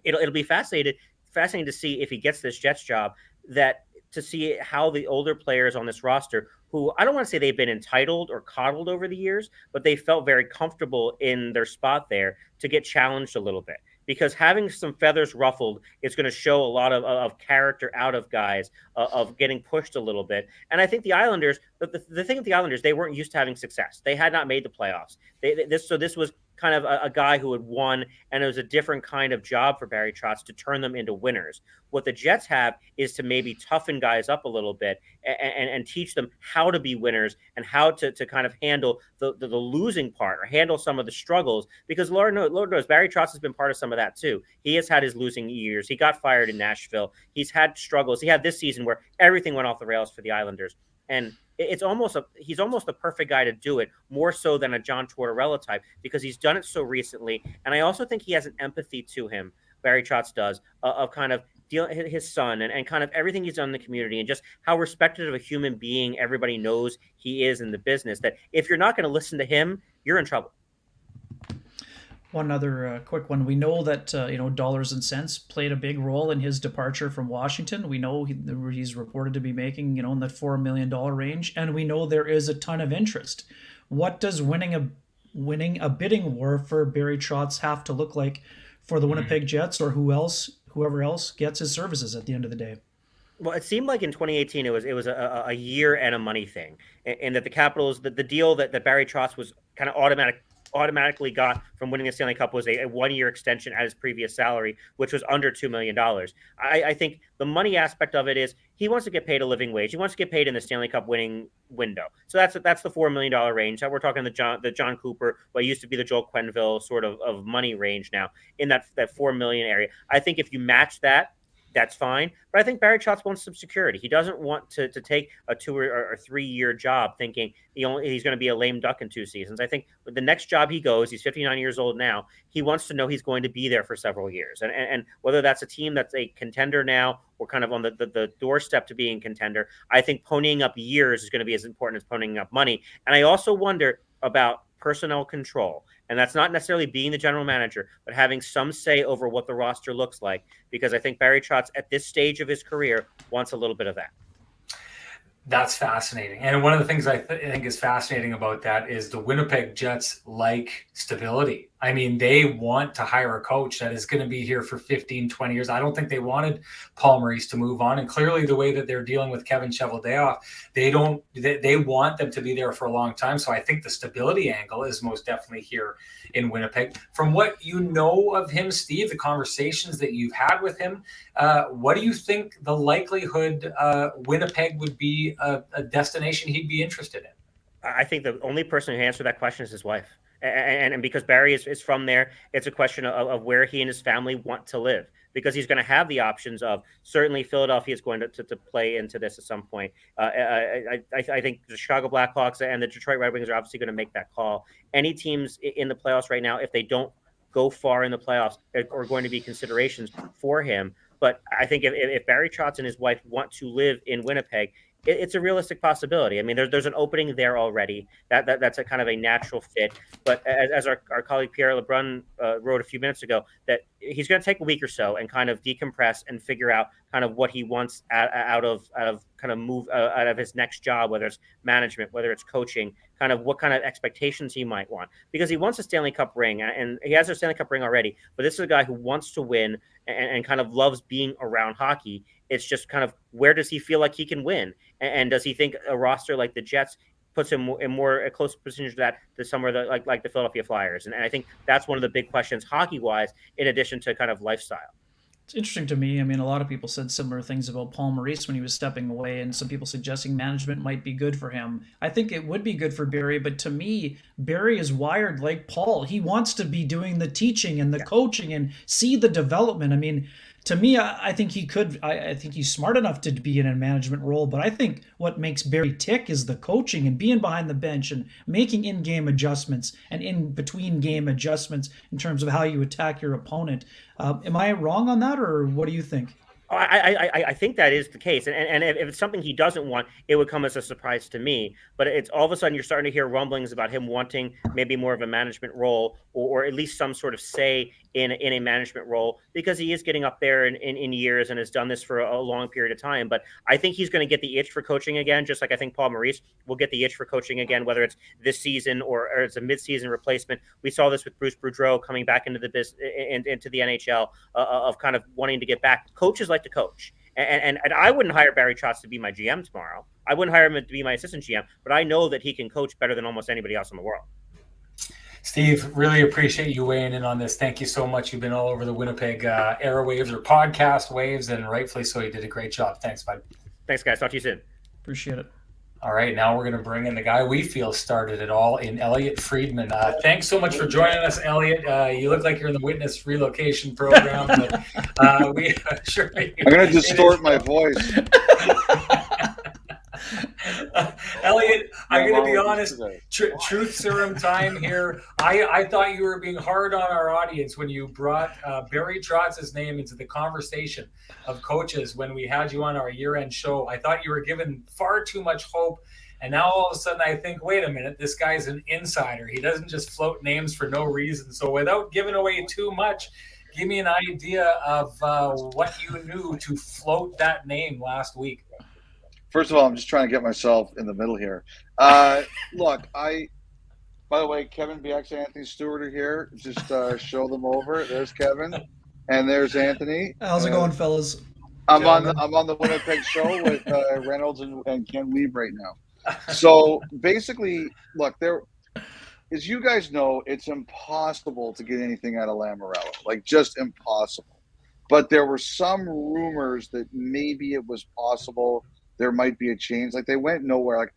It'll be fascinating to see if he gets this Jets job, to see how the older players on this roster, who I don't want to say they've been entitled or coddled over the years, but they felt very comfortable in their spot there, to get challenged a little bit. Because having some feathers ruffled is going to show a lot of character out of guys, of getting pushed a little bit. And I think the Islanders, the thing with the Islanders, they weren't used to having success. They had not made the playoffs. This was kind of a guy who had won, and it was a different kind of job for Barry Trotz to turn them into winners. What the Jets have is to maybe toughen guys up a little bit and teach them how to be winners and how to kind of handle the losing part, or handle some of the struggles, because Lord knows Barry Trotz has been part of some of that too. He has had his losing years. He got fired in Nashville. He's had struggles. He had this season where everything went off the rails for the Islanders. And he's almost the perfect guy to do it, more so than a John Tortorella type, because he's done it so recently. And I also think he has an empathy to him, Barry Trotz does, of kind of his son and kind of everything he's done in the community, and just how respected of a human being everybody knows he is in the business, that if you're not going to listen to him, you're in trouble. One other quick one. We know that dollars and cents played a big role in his departure from Washington. We know he's reported to be making in that $4 million range, and we know there is a ton of interest. What does winning a bidding war for Barry Trotz have to look like for the Winnipeg Jets, or whoever else gets his services at the end of the day? Well, it seemed like in 2018 it was a year and a money thing, and that the Capitals, the deal that Barry Trotz was kind of automatically got from winning the Stanley Cup was a 1-year extension at his previous salary, which was under $2 million. I think the money aspect of it is he wants to get paid a living wage. He wants to get paid in the Stanley Cup winning window. So that's the $4 million range. That we're talking the John Cooper, what used to be the Joel Quenneville sort of money range now, in that $4 million area. I think if you match that, that's fine. But I think Barry Trotz wants some security. He doesn't want to take a 2 or 3 year job thinking he's going to be a lame duck in 2 seasons. I think with the next job he goes, he's 59 years old now, he wants to know he's going to be there for several years. And whether that's a team that's a contender now or kind of on the doorstep to being contender, I think ponying up years is going to be as important as ponying up money. And I also wonder about personnel control. And that's not necessarily being the general manager, but having some say over what the roster looks like, because I think Barry Trotz at this stage of his career wants a little bit of that. That's fascinating. And one of the things I think is fascinating about that is the Winnipeg Jets like stability. I mean, they want to hire a coach that is going to be here for 15, 20 years. I don't think they wanted Paul Maurice to move on. And clearly the way that they're dealing with Kevin Cheveldayoff, they want them to be there for a long time. So I think the stability angle is most definitely here in Winnipeg. From what you know of him, Steve, the conversations that you've had with him, what do you think the likelihood Winnipeg would be a destination he'd be interested in? I think the only person who answered that question is his wife. And because Barry is from there, it's a question of where he and his family want to live, because he's going to have the options of, certainly Philadelphia is going to play into this at some point. I think the Chicago Blackhawks and the Detroit Red Wings are obviously going to make that call. Any teams in the playoffs right now, if they don't go far in the playoffs, are going to be considerations for him. But I think if Barry Trotz and his wife want to live in Winnipeg, it's a realistic possibility. I mean, there's an opening there already. That's a kind of a natural fit. But as our colleague Pierre Lebrun wrote a few minutes ago, that he's going to take a week or so and kind of decompress and figure out kind of what he wants out of kind of move out of his next job, whether it's management, whether it's coaching, kind of what kind of expectations he might want, because he wants a Stanley Cup ring, and he has a Stanley Cup ring already. But this is a guy who wants to win and kind of loves being around hockey. It's just kind of, where does he feel like he can win? And does he think a roster like the Jets puts him in more a close position to that to somewhere that, like the Philadelphia Flyers. And I think that's one of the big questions hockey wise, in addition to kind of lifestyle. It's interesting to me. I mean, a lot of people said similar things about Paul Maurice when he was stepping away, and some people suggesting management might be good for him. I think it would be good for Barry, but to me, Barry is wired like Paul. He wants to be doing the teaching and the coaching and see the development. I mean, to me, I think he could. I think he's smart enough to be in a management role, but I think what makes Barry tick is the coaching and being behind the bench and making in-game adjustments and in between game adjustments in terms of how you attack your opponent. Am I wrong on that, or what do you think? I think that is the case, and if it's something he doesn't want, it would come as a surprise to me. But it's all of a sudden you're starting to hear rumblings about him wanting maybe more of a management role, or at least some sort of say in a management role, because he is getting up there in years and has done this for a long period of time. But I think he's going to get the itch for coaching again, just like I think Paul Maurice will get the itch for coaching again, whether it's this season or it's a mid-season replacement. We saw this with Bruce Boudreau coming back into into the NHL of kind of wanting to get back. Coaches like to coach. And I wouldn't hire Barry Trotz to be my GM tomorrow. I wouldn't hire him to be my assistant GM, but I know that he can coach better than almost anybody else in the world. Steve, really appreciate you weighing in on this. Thank you so much. You've been all over the Winnipeg airwaves or podcast waves, and rightfully so. You did a great job. Thanks, bud. Thanks, guys. Talk to you soon. Appreciate it. All right, now we're going to bring in the guy we feel started it all in Elliotte Friedman. Thanks so much for joining us, Elliotte. You look like you're in the witness relocation program. But, sure. I'm going to distort my voice. Elliotte, I'm going to be honest, truth serum time here. I thought you were being hard on our audience when you brought Barry Trotz's name into the conversation of coaches when we had you on our year-end show. I thought you were given far too much hope. And now all of a sudden I think, wait a minute, this guy's an insider. He doesn't just float names for no reason. So without giving away too much, give me an idea of what you knew to float that name last week. First of all, I'm just trying to get myself in the middle here. Look, by the way, Kevin BX, Anthony Stewart are here. Just show them over. There's Kevin, and there's Anthony. How's it going, fellas? I'm on the Winnipeg show with Reynolds and Ken Lieb right now. So basically, look, as you guys know, it's impossible to get anything out of Lamoriello, like just impossible. But there were some rumors that maybe it was possible. There might be a change. Like they went nowhere. Like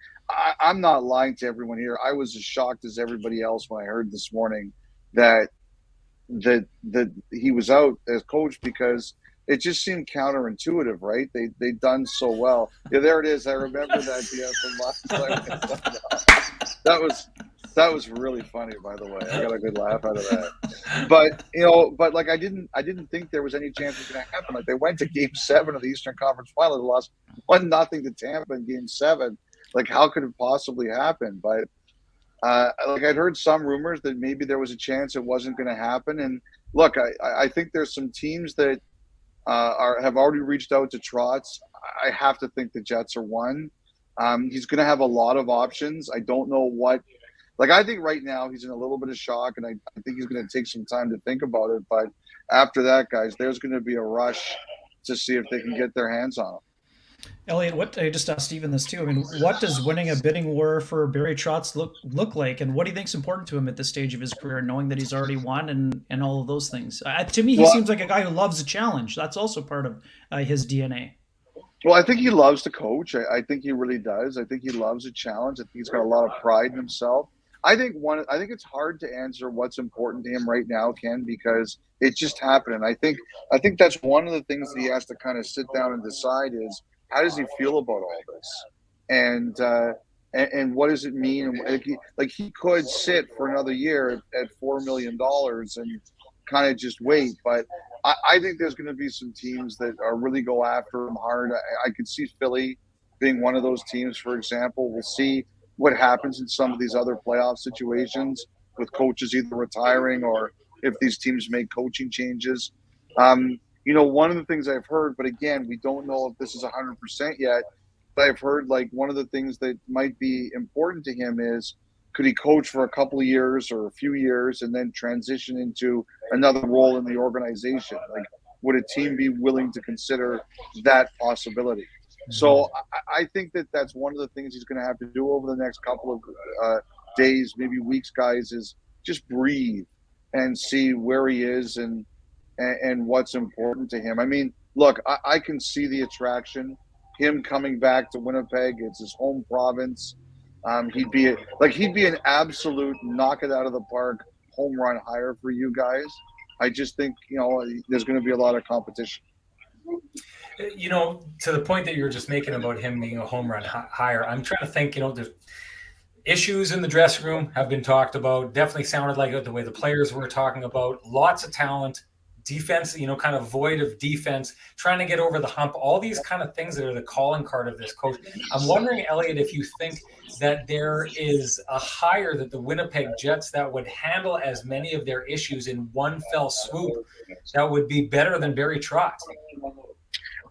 I'm not lying to everyone here. I was as shocked as everybody else when I heard this morning that he was out as coach, because it just seemed counterintuitive, right? They'd done so well. Yeah, there it is. I remember that from last time. That was really funny, by the way. I got a good laugh out of that. But like I didn't think there was any chance it was going to happen. Like they went to Game 7 of the Eastern Conference Final, they lost 1-0 to Tampa in Game 7. Like how could it possibly happen? But like I'd heard some rumors that maybe there was a chance it wasn't going to happen. And look, I think there's some teams that have already reached out to Trotz. I have to think the Jets are one. He's going to have a lot of options. I don't know what. Like, I think right now he's in a little bit of shock, and I think he's going to take some time to think about it. But after that, guys, there's going to be a rush to see if they can get their hands on him. Elliotte, I just asked Steven this too. I mean, what does winning a bidding war for Barry Trotz look like, and what do you think is important to him at this stage of his career, knowing that he's already won and all of those things? To me, he seems like a guy who loves a challenge. That's also part of his DNA. Well, I think he loves to coach. I think he really does. I think he loves a challenge. I think he's got a lot of pride in himself. I think it's hard to answer what's important to him right now, Ken, because it just happened. And I think that's one of the things that he has to kind of sit down and decide is, how does he feel about all this? And what does it mean? Like he could sit for another year at $4 million and kind of just wait. But I think there's going to be some teams that are really go after him hard. I could see Philly being one of those teams, for example. We'll see what happens in some of these other playoff situations with coaches either retiring or if these teams make coaching changes. One of the things I've heard, but again, we don't know if this is 100% yet, but I've heard like one of the things that might be important to him is, could he coach for a couple of years or a few years and then transition into another role in the organization? Like, would a team be willing to consider that possibility? So I think that that's one of the things he's going to have to do over the next couple of days, maybe weeks, guys, is just breathe and see where he is and what's important to him. I mean, look, I can see the attraction, him coming back to Winnipeg. It's his home province. He'd be an absolute knock it out of the park home run hire for you guys. I just think, there's going to be a lot of competition. To the point that you were just making about him being a home run hire, I'm trying to think, there's issues in the dressing room have been talked about. Definitely sounded like the way the players were talking about. Lots of talent, defense, kind of void of defense, trying to get over the hump, all these kind of things that are the calling card of this coach. I'm wondering, Elliotte, if you think that there is a hire that the Winnipeg Jets that would handle as many of their issues in one fell swoop that would be better than Barry Trotz.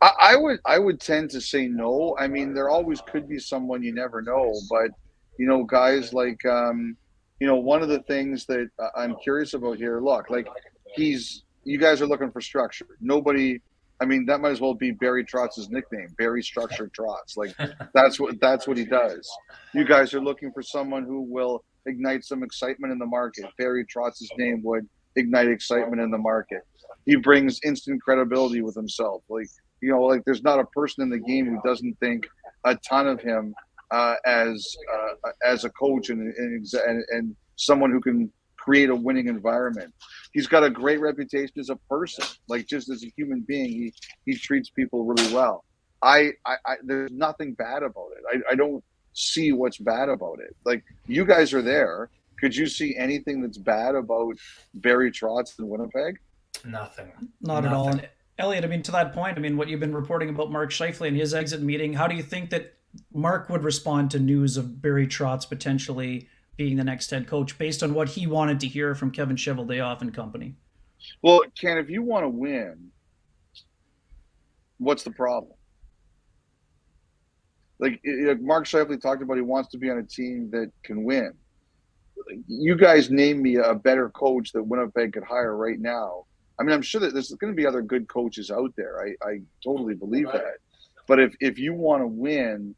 I would tend to say no. I mean, there always could be someone, you never know, but guys like one of the things that I'm curious about here, look, like you guys are looking for structure. Nobody, I mean, that might as well be Barry Trotz's nickname, Barry Structure Trotz. Like that's what he does. You guys are looking for someone who will ignite some excitement in the market. Barry Trotz's name would ignite excitement in the market. He brings instant credibility with himself. Like there's not a person in the game who doesn't think a ton of him as a coach and someone who can create a winning environment. He's got a great reputation as a person, like just as a human being. He treats people really well. There's nothing bad about it. I don't see what's bad about it. Like, you guys are there. Could you see anything that's bad about Barry Trotz in Winnipeg? Nothing. Not at all. And Elliotte, I mean, to that point, I mean, what you've been reporting about Mark Scheifele and his exit meeting, how do you think that Mark would respond to news of Barry Trotz potentially being the next head coach based on what he wanted to hear from Kevin Cheveldayoff and company? Well, Ken, if you want to win, what's the problem? Like Mark Scheifele talked about, he wants to be on a team that can win. You guys name me a better coach that Winnipeg could hire right now. I mean, I'm sure that there's going to be other good coaches out there. I totally believe that. But if you want to win,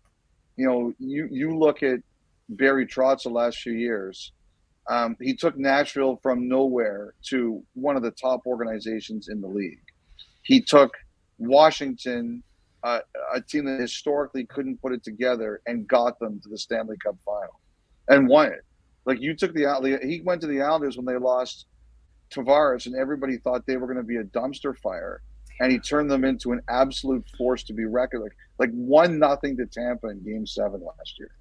you look at Barry Trotz the last few years. He took Nashville from nowhere to one of the top organizations in the league. He took Washington, a team that historically couldn't put it together, and got them to the Stanley Cup final and won it. Like, he went to the Islanders when they lost Tavares, and everybody thought they were going to be a dumpster fire, and he turned them into an absolute force to be reckoned with. Like 1-0 to Tampa in Game 7 last year.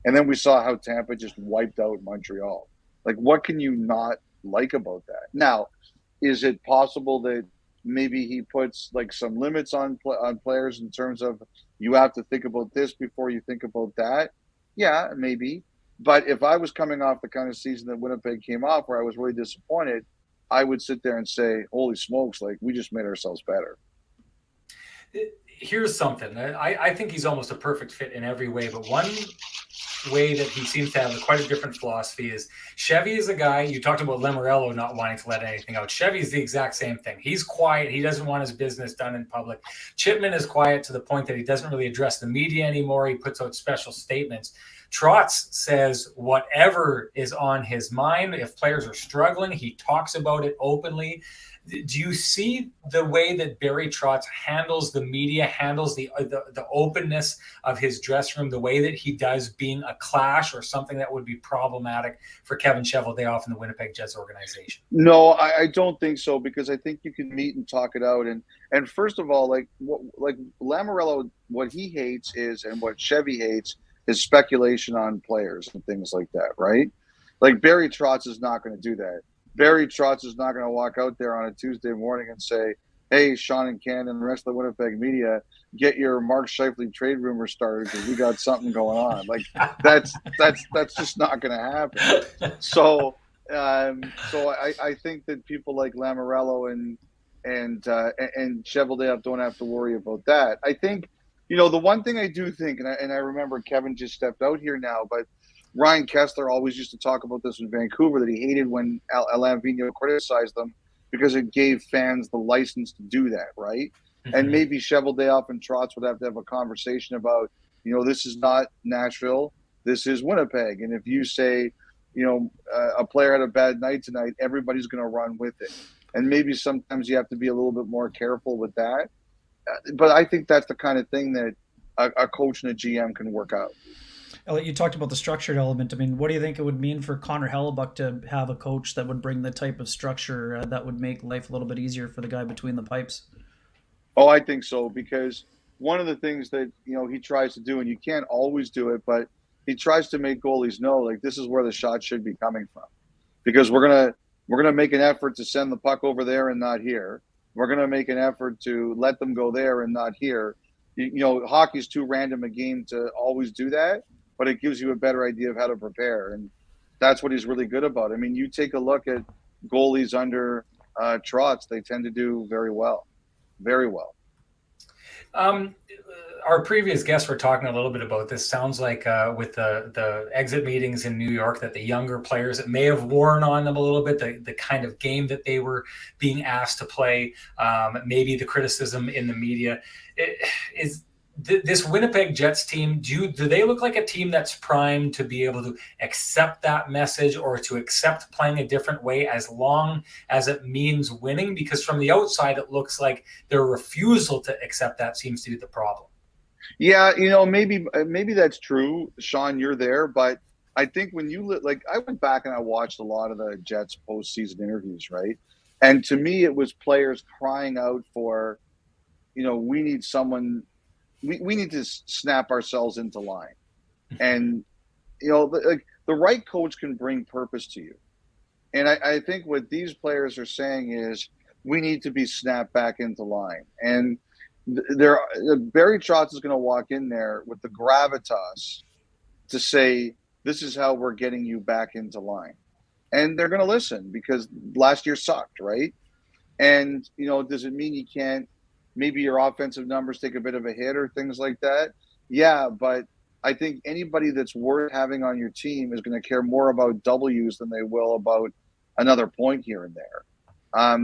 And then we saw how Tampa just wiped out Montreal. Like, what can you not like about that? Now, is it possible that maybe he puts like some limits on players in terms of, you have to think about this before you think about that? Yeah, maybe. But if I was coming off the kind of season that Winnipeg came off, where I was really disappointed, I would sit there and say, holy smokes, like, we just made ourselves better. Here's something. I think he's almost a perfect fit in every way, but one way that he seems to have quite a different philosophy is, Chevy is a guy, you talked about Lamoriello not wanting to let anything out. Chevy's the exact same thing. He's quiet. He doesn't want his business done in public. Chipman is quiet to the point that he doesn't really address the media anymore. He puts out special statements. Trotz says whatever is on his mind. If players are struggling, he talks about it openly. Do you see the way that Barry Trotz handles the media, handles the openness of his dressing room, the way that he does, being a clash or something that would be problematic for Kevin Cheveldayoff and the Winnipeg Jets organization? No, I don't think so, because I think you can meet and talk it out. And first of all, like Lamoriello, what he hates is, and what Chevy hates, is speculation on players and things like that, right? Like, Barry Trotz is not going to do that. Barry Trotz is not going to walk out there on a Tuesday morning and say, hey, Sean and Ken and the rest of the Winnipeg media, get your Mark Scheifele trade rumor started because we got something going on. Like, that's just not going to happen. So I think that people like Lamoriello and Cheveldayoff don't have to worry about that. I think, the one thing I do think, and I remember Kevin just stepped out here now, but Ryan Kessler always used to talk about this in Vancouver, that he hated when Alain Vigneault criticized them because it gave fans the license to do that, right? And maybe Cheveldayoff and Trotz would have to have a conversation about, this is not Nashville, this is Winnipeg. And if you say, a player had a bad night tonight, everybody's going to run with it. And maybe sometimes you have to be a little bit more careful with that. But I think that's the kind of thing that a coach and a GM can work out. Elliotte, you talked about the structured element. I mean, what do you think it would mean for Connor Hellebuck to have a coach that would bring the type of structure that would make life a little bit easier for the guy between the pipes? Oh, I think so, because one of the things that, he tries to do, and you can't always do it, but he tries to make goalies know, like, this is where the shot should be coming from. Because we're going to make an effort to send the puck over there and not here. We're going to make an effort to let them go there and not here. Hockey's too random a game to always do that, but it gives you a better idea of how to prepare. And that's what he's really good about. I mean, you take a look at goalies under Trotz, they tend to do very well. Very well. Our previous guests were talking a little bit about this. Sounds like with the exit meetings in New York, that the younger players, it may have worn on them a little bit, the kind of game that they were being asked to play, maybe the criticism in the media. This Winnipeg Jets team, do they look like a team that's primed to be able to accept that message or to accept playing a different way as long as it means winning? Because from the outside, it looks like their refusal to accept that seems to be the problem. Yeah, maybe that's true. Sean, you're there, but I think when I went back and I watched a lot of the Jets postseason interviews, right? And to me, it was players crying out for, we need someone. We need to snap ourselves into line. And, the right coach can bring purpose to you. And I think what these players are saying is we need to be snapped back into line. And Barry Trotz is going to walk in there with the gravitas to say, this is how we're getting you back into line. And they're going to listen because last year sucked, right? And, does it mean you can't, maybe your offensive numbers take a bit of a hit or things like that? Yeah, but I think anybody that's worth having on your team is going to care more about W's than they will about another point here and there. I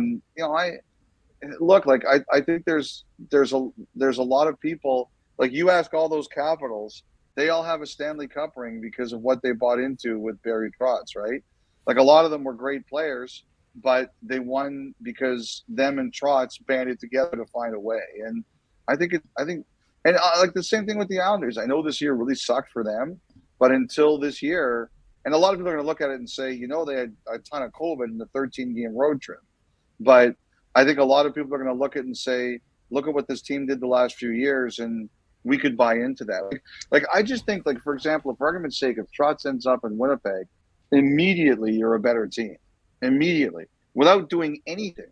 think there's a lot of people, like you ask all those Capitals, they all have a Stanley Cup ring because of what they bought into with Barry Trotz, right? Like a lot of them were great players, but they won because them and Trotz banded together to find a way. And I think like the same thing with the Islanders. I know this year really sucked for them, but until this year, and a lot of people are going to look at it and say, they had a ton of COVID in the 13-game road trip. But I think a lot of people are going to look at it and say, look at what this team did the last few years, and we could buy into that. Like I just think, like, for example, for argument's sake, if Trotz ends up in Winnipeg, immediately you're a better team. Immediately, without doing anything,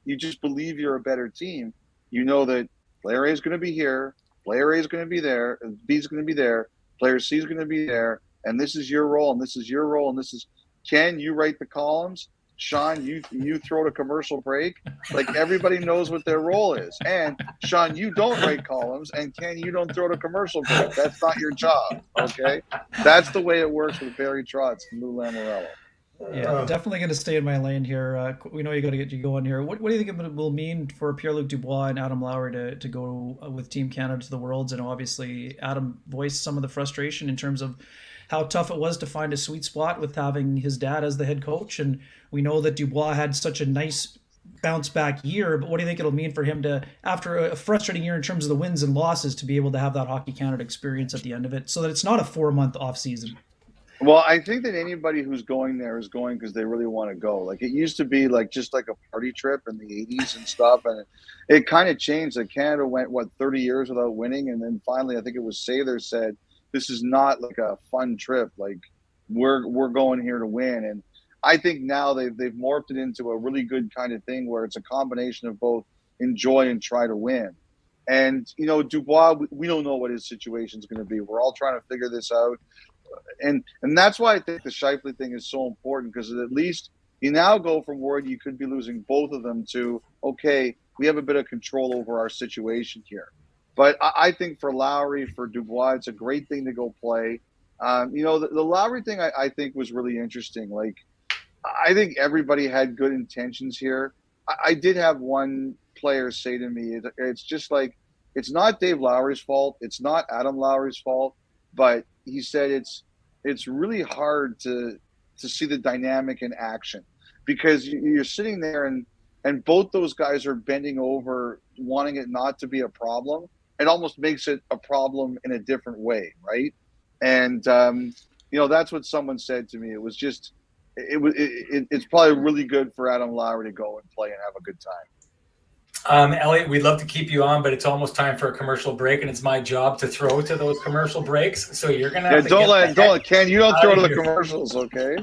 you just believe you're a better team. You know that player A is going to be here, player A is going to be there, B is going to be there, player C is going to be there, and this is your role, and this is your role, and this is Ken. You write the columns. Sean, you throw the commercial break. Like everybody knows what their role is. And Sean, you don't write columns, and Ken, you don't throw the commercial break. That's not your job. Okay, that's the way it works with Barry Trotz and Lou Lamoriello. Yeah, definitely going to stay in my lane here. We know you got to get you going here. What do you think it will mean for Pierre-Luc Dubois and Adam Lowry to go with Team Canada to the Worlds? And obviously, Adam voiced some of the frustration in terms of how tough it was to find a sweet spot with having his dad as the head coach. And we know that Dubois had such a nice bounce back year, but what do you think it'll mean for him to, after a frustrating year in terms of the wins and losses, to be able to have that Hockey Canada experience at the end of it so that it's not a 4-month off season? Well, I think that anybody who's going there is going because they really want to go. Like it used to be like just like a party trip in the 80s and stuff. And it kind of changed. Like Canada went, 30 years without winning. And then finally, I think it was Sather said, this is not like a fun trip. Like we're going here to win. And I think now they've morphed it into a really good kind of thing where it's a combination of both enjoy and try to win. And, Dubois, we don't know what his situation is going to be. We're all trying to figure this out. And that's why I think the Scheifele thing is so important, because at least you now go from where you could be losing both of them to, okay, we have a bit of control over our situation here. But I think for Lowry, for Dubois, it's a great thing to go play. The Lowry thing I think was really interesting. Like, I think everybody had good intentions here. I did have one players say to me, it's just like, it's not Dave Lowry's fault. It's not Adam Lowry's fault. But he said it's really hard to see the dynamic in action, because you're sitting there and both those guys are bending over, wanting it not to be a problem. It almost makes it a problem in a different way, right? And that's what someone said to me. It was just, it's probably really good for Adam Lowry to go and play and have a good time. Elliotte, we'd love to keep you on, but it's almost time for a commercial break, and it's my job to throw to those commercial breaks. So you're gonna have to don't Ken, you don't throw to the commercials, okay?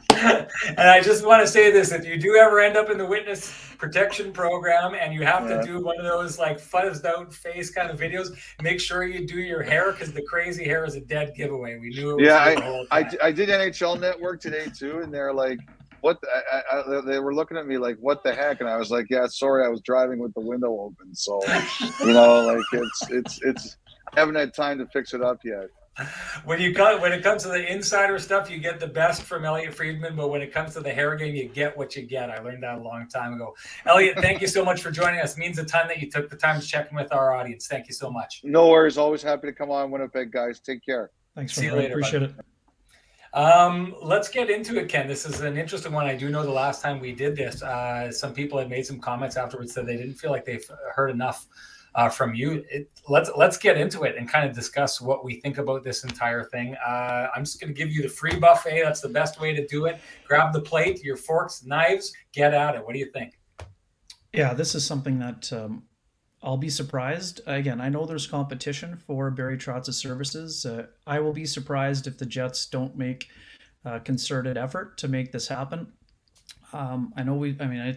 And I just want to say this: if you do ever end up in the witness protection program and you have to do one of those like fuzzed out face kind of videos, make sure you do your hair, because the crazy hair is a dead giveaway. We knew it was the whole time. I did NHL Network today too, and they're like, what? They were looking at me like, what the heck? And I was like, yeah, sorry, I was driving with the window open. So, like it's I haven't had time to fix it up yet. When it comes to the insider stuff, you get the best from Elliotte Friedman, but when it comes to the hair game, you get what you get. I learned that a long time ago. Elliotte, thank you so much for joining us. It means a ton that you took the time to check in with our audience. Thank you so much. No worries. Always happy to come on, Winnipeg, guys. Take care. Thanks. See you later. Appreciate buddy. it. Let's get into it, Ken. This is an interesting one. I do know the last time we did this, some people had made some comments afterwards that they didn't feel like they've heard enough from you. Let's get into it and kind of discuss what we think about this entire thing. I'm just going to give you the free buffet. That's the best way to do it. Grab the plate, your forks, knives, get at it. What do you think? Yeah, this is something that I'll be surprised. Again, I know there's competition for Barry Trotz's services. I will be surprised if the Jets don't make a concerted effort to make this happen. I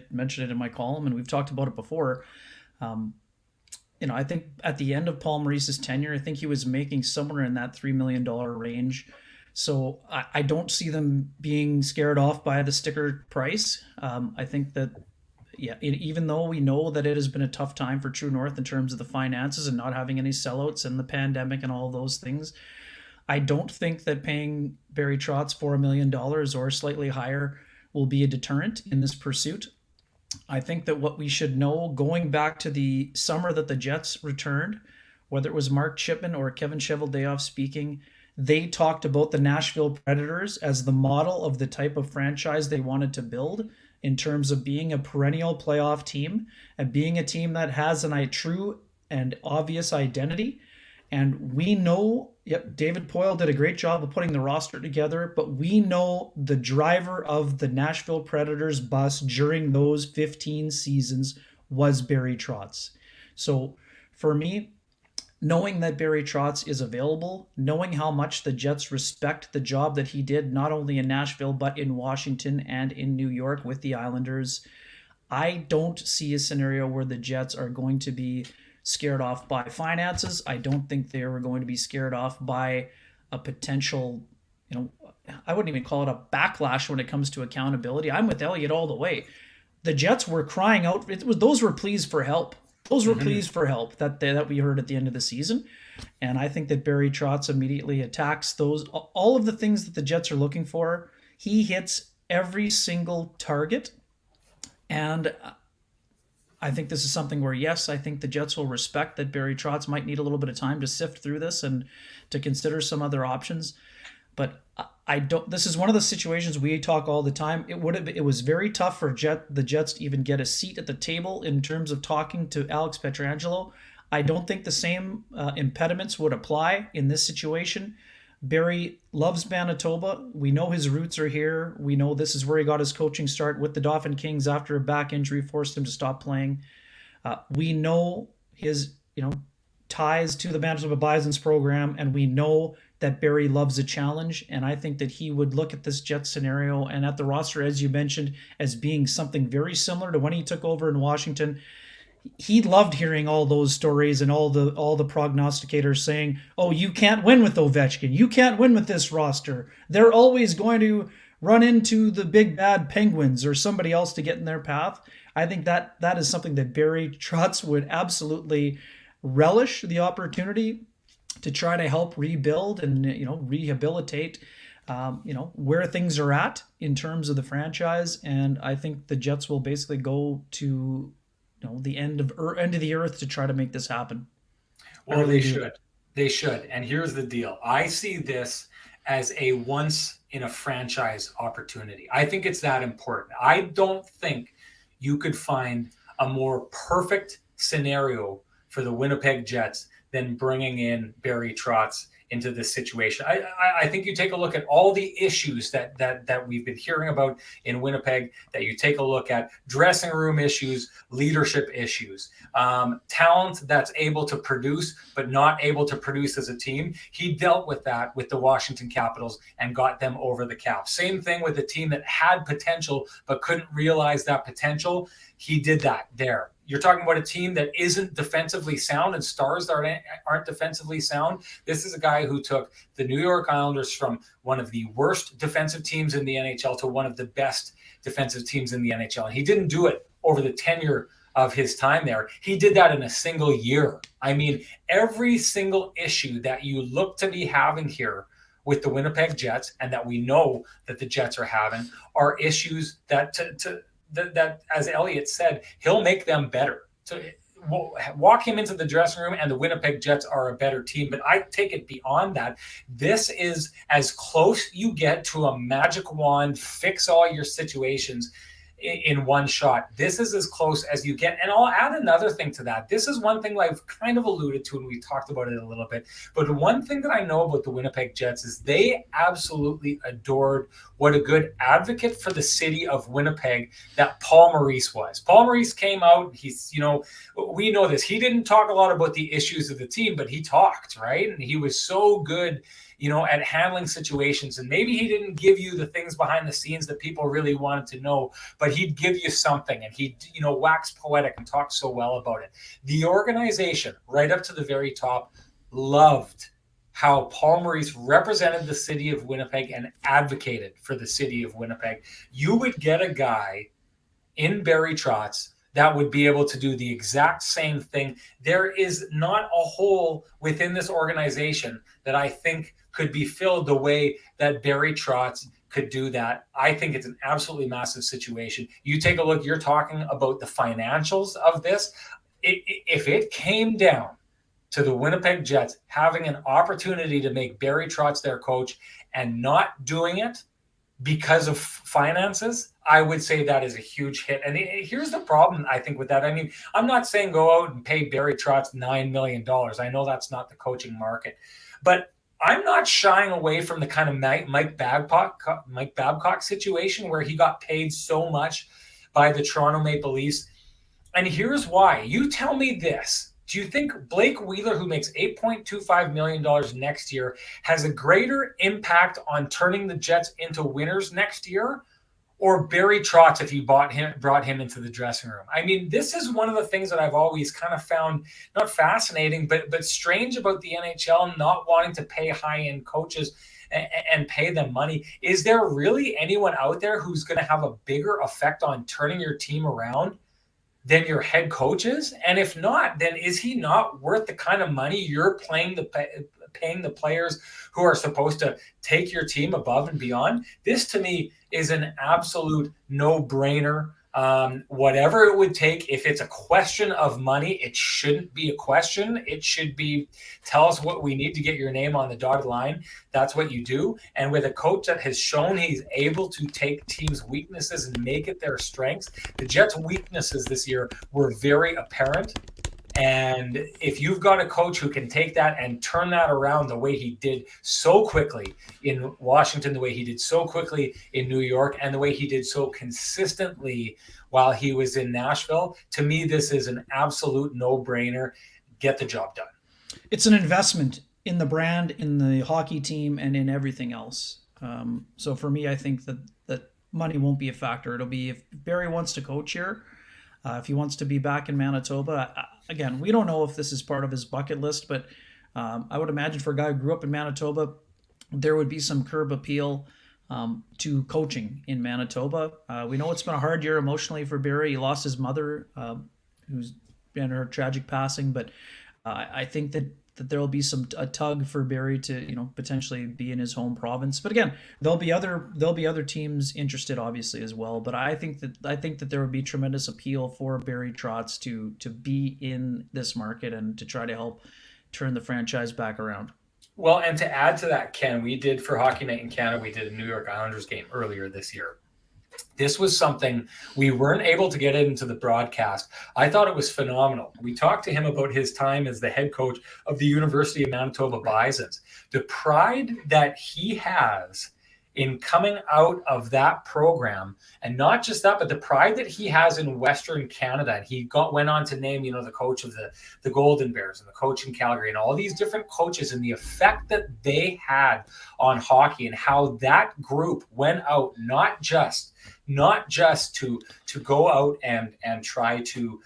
mentioned it in my column, and we've talked about it before. I think at the end of Paul Maurice's tenure, I think he was making somewhere in that $3 million range. So I don't see them being scared off by the sticker price. I think that, even though we know that it has been a tough time for True North in terms of the finances and not having any sellouts and the pandemic and all those things, I don't think that paying Barry Trotz $4 million or slightly higher will be a deterrent in this pursuit. I think that what we should know, going back to the summer that the Jets returned, whether it was Mark Chipman or Kevin Cheveldayoff speaking, they talked about the Nashville Predators as the model of the type of franchise they wanted to build in terms of being a perennial playoff team and being a team that has a true and obvious identity. And we know, David Poile did a great job of putting the roster together, but we know the driver of the Nashville Predators bus during those 15 seasons was Barry Trotz. So for me, knowing that Barry Trotz is available, knowing how much the Jets respect the job that he did, not only in Nashville, but in Washington and in New York with the Islanders, I don't see a scenario where the Jets are going to be scared off by finances. I don't think they were going to be scared off by a potential, I wouldn't even call it a backlash when it comes to accountability. I'm with Elliotte all the way. The Jets were crying out. Those were pleas for help. Those were pleas for help that we heard at the end of the season. And I think that Barry Trotz immediately attacks all of the things that the Jets are looking for. He hits every single target. And I think this is something where, yes, I think the Jets will respect that Barry Trotz might need a little bit of time to sift through this and to consider some other options. But this is one of the situations we talk all the time. It was very tough for the Jets to even get a seat at the table in terms of talking to Alex Pietrangelo. I don't think the same impediments would apply in this situation. Barry loves Manitoba. We know his roots are here. We know this is where he got his coaching start with the Dauphin Kings after a back injury forced him to stop playing. We know his ties to the Manitoba Bisons program, and we know that Barry loves a challenge. And I think that he would look at this Jets scenario and at the roster, as you mentioned, as being something very similar to when he took over in Washington. He loved hearing all those stories and all the prognosticators saying, "Oh, you can't win with Ovechkin. You can't win with this roster. They're always going to run into the big bad Penguins or somebody else to get in their path." I think that is something that Barry Trotz would absolutely relish the opportunity to try to help rebuild and rehabilitate where things are at in terms of the franchise. And I think the Jets will basically go to the end of the earth to try to make this happen. Well, they should. They should. And here's the deal. I see this as a once in a franchise opportunity. I think it's that important. I don't think you could find a more perfect scenario for the Winnipeg Jets than bringing in Barry Trotz into this situation. I think you take a look at all the issues that we've been hearing about in Winnipeg, that you take a look at dressing room issues, leadership issues, talent that's able to produce but not able to produce as a team. He dealt with that with the Washington Capitals and got them over the cap. Same thing with a team that had potential but couldn't realize that potential. He did that there. You're talking about a team that isn't defensively sound and stars that aren't defensively sound. This is a guy who took the New York Islanders from one of the worst defensive teams in the NHL to one of the best defensive teams in the NHL. And he didn't do it over the tenure of his time there. He did that in a single year. I mean, every single issue that you look to be having here with the Winnipeg Jets, and that we know that the Jets are having, are issues that that, as Elliotte said, he'll make them better. So walk him into the dressing room and the Winnipeg Jets are a better team. But I take it beyond that. This is as close you get to a magic wand, fix all your situations in one shot. This is as close as you get. And I'll add another thing to that. This is one thing I've kind of alluded to, and we talked about it a little bit. But the one thing that I know about the Winnipeg Jets is they absolutely adored what a good advocate for the city of Winnipeg that Paul Maurice was. Paul Maurice came out. He's, we know this. He didn't talk a lot about the issues of the team, but he talked, right? And he was so good at handling situations. And maybe he didn't give you the things behind the scenes that people really wanted to know, but he'd give you something, and he'd, wax poetic and talk so well about it. The organization, right up to the very top, loved how Paul Maurice represented the city of Winnipeg and advocated for the city of Winnipeg. You would get a guy in Barry Trotz that would be able to do the exact same thing. There is not a hole within this organization that I think could be filled the way that Barry Trotz could do that. I think it's an absolutely massive situation. You take a look, you're talking about the financials of this. If it came down to the Winnipeg Jets having an opportunity to make Barry Trotz their coach and not doing it because of finances, I would say that is a huge hit. And here's the problem, I think, with that. I mean, I'm not saying go out and pay Barry Trotz $9 million. I know that's not the coaching market. But I'm not shying away from the kind of Mike Babcock situation where he got paid so much by the Toronto Maple Leafs. And here's why. You tell me this. Do you think Blake Wheeler, who makes $8.25 million next year, has a greater impact on turning the Jets into winners next year, or Barry Trotz if you brought him into the dressing room? I mean, this is one of the things that I've always kind of found not fascinating, but strange about the NHL not wanting to pay high-end coaches and pay them money. Is there really anyone out there who's going to have a bigger effect on turning your team around than your head coaches? And if not, then is he not worth the kind of money you're paying the players who are supposed to take your team above and beyond? This to me is an absolute no-brainer. Whatever it would take, if it's a question of money, it shouldn't be a question. It should be, tell us what we need to get your name on the dotted line. That's what you do. And with a coach that has shown he's able to take teams' weaknesses and make it their strengths, the Jets' weaknesses this year were very apparent. And if you've got a coach who can take that and turn that around the way he did so quickly in Washington, the way he did so quickly in New York, and the way he did so consistently while he was in Nashville, to me, this is an absolute no-brainer. Get the job done. It's an investment in the brand, in the hockey team, and in everything else. So for me, I think that money won't be a factor. It'll be if Barry wants to coach here, if he wants to be back in Manitoba. Again, we don't know if this is part of his bucket list, but I would imagine for a guy who grew up in Manitoba, there would be some curb appeal to coaching in Manitoba. We know it's been a hard year emotionally for Barry. He lost his mother, who's been her tragic passing, but I think that there will be a tug for Barry to potentially be in his home province. But again, there'll be other teams interested obviously as well. But I think that there would be tremendous appeal for Barry Trotz to be in this market and to try to help turn the franchise back around. Well, and to add to that, Ken, we did for Hockey Night in Canada, we did a New York Islanders game earlier this year. This was something we weren't able to get into the broadcast. I thought it was phenomenal. We talked to him about his time as the head coach of the University of Manitoba Bisons. The pride that he has in coming out of that program, and not just that, but the pride that he has in Western Canada. And he went on to name, the coach of the Golden Bears and the coach in Calgary and all these different coaches and the effect that they had on hockey and how that group went out, not just to go out and try to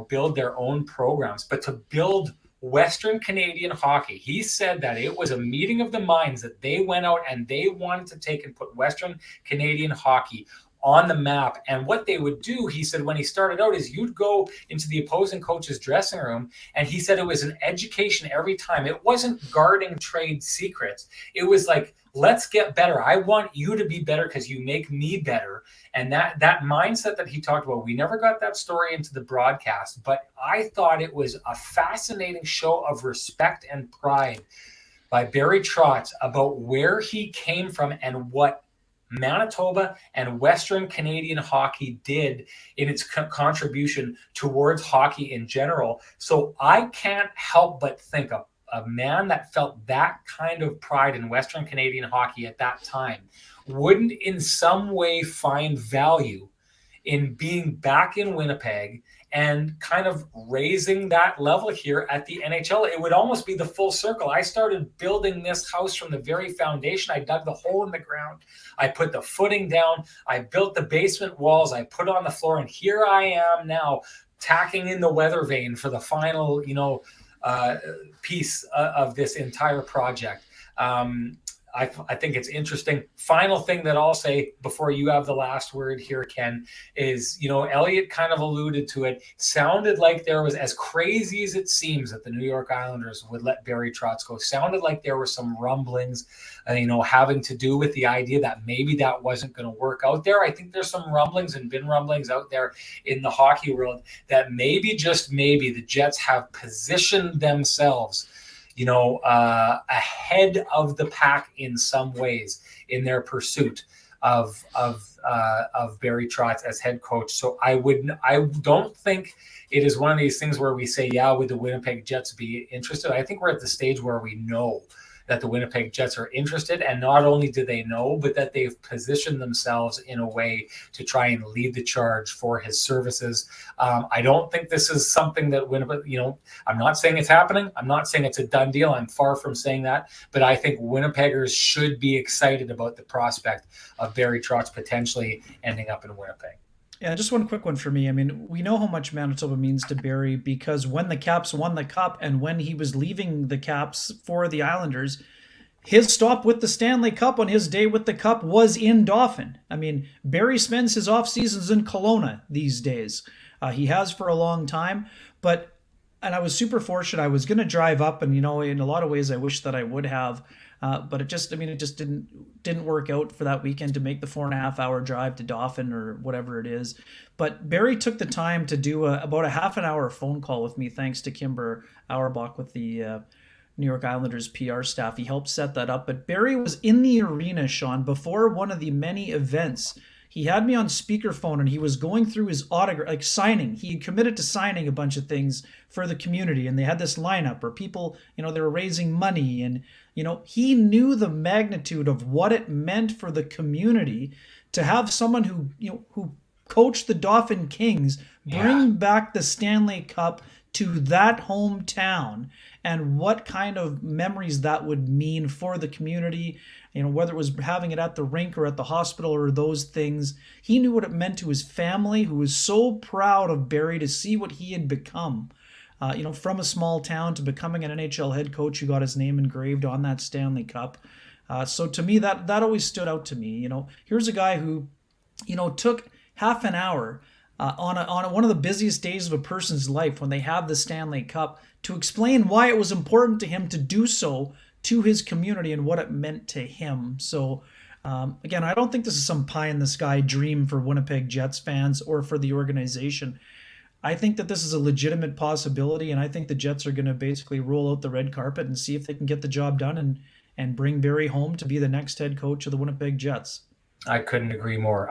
build their own programs, but to build Western Canadian hockey. He said that it was a meeting of the minds, that they went out and they wanted to take and put Western Canadian hockey on the map. And what they would do, he said, when he started out, is you'd go into the opposing coach's dressing room, and he said it was an education every time. It wasn't guarding trade secrets. It was like, let's get better. I want you to be better because you make me better. And that mindset that he talked about, we never got that story into the broadcast, but I thought it was a fascinating show of respect and pride by Barry Trotz about where he came from and what Manitoba and Western Canadian hockey did in its contribution towards hockey in general. So I can't help but think of a man that felt that kind of pride in Western Canadian hockey at that time wouldn't in some way find value in being back in Winnipeg and kind of raising that level here at the NHL. It would almost be the full circle. I started building this house from the very foundation. I dug the hole in the ground. I put the footing down. I built the basement walls. I put on the floor. And here I am now tacking in the weather vane for the final, piece of this entire project. I think it's interesting. Final thing that I'll say before you have the last word here, Ken, is, Elliotte kind of alluded to it. Sounded like there was, as crazy as it seems that the New York Islanders would let Barry Trotz go, sounded like there were some rumblings, having to do with the idea that maybe that wasn't going to work out there. I think there's some rumblings and been rumblings out there in the hockey world that maybe, just maybe, the Jets have positioned themselves ahead of the pack in some ways in their pursuit of Barry Trotz as head coach. So I don't think it is one of these things where we say, yeah, would the Winnipeg Jets be interested? I think we're at the stage where we know that the Winnipeg Jets are interested, and not only do they know, but that they've positioned themselves in a way to try and lead the charge for his services. I don't think this is something that Winnipeg, I'm not saying it's happening. I'm not saying it's a done deal. I'm far from saying that, but I think Winnipeggers should be excited about the prospect of Barry Trotz potentially ending up in Winnipeg. Yeah, just one quick one for me. I mean, we know how much Manitoba means to Barry because when the Caps won the Cup and when he was leaving the Caps for the Islanders, his stop with the Stanley Cup on his day with the Cup was in Dauphin. I mean, Barry spends his off seasons in Kelowna these days. He has for a long time, and I was super fortunate. I was going to drive up, and in a lot of ways, I wish that I would have. But it just didn't work out for that weekend to make the 4.5-hour drive to Dauphin or whatever it is. But Barry took the time to do about a half an hour phone call with me, thanks to Kimber Auerbach with the New York Islanders PR staff. He helped set that up. But Barry was in the arena, Sean, before one of the many events. He had me on speakerphone and he was going through his autograph, like signing. He committed to signing a bunch of things for the community. And they had this lineup where people, they were raising money. And, he knew the magnitude of what it meant for the community to have someone who coached the Dauphin Kings bring back the Stanley Cup to that hometown, and what kind of memories that would mean for the community, whether it was having it at the rink or at the hospital or those things. He knew what it meant to his family, who was so proud of Barry to see what he had become, from a small town to becoming an NHL head coach who got his name engraved on that Stanley Cup. So to me, that always stood out to me. Here's a guy who, took half an hour on one of the busiest days of a person's life when they have the Stanley Cup to explain why it was important to him to do so to his community and what it meant to him. So, again, I don't think this is some pie in the sky dream for Winnipeg Jets fans or for the organization. I think that this is a legitimate possibility, and I think the Jets are going to basically roll out the red carpet and see if they can get the job done and bring Barry home to be the next head coach of the Winnipeg Jets. I couldn't agree more.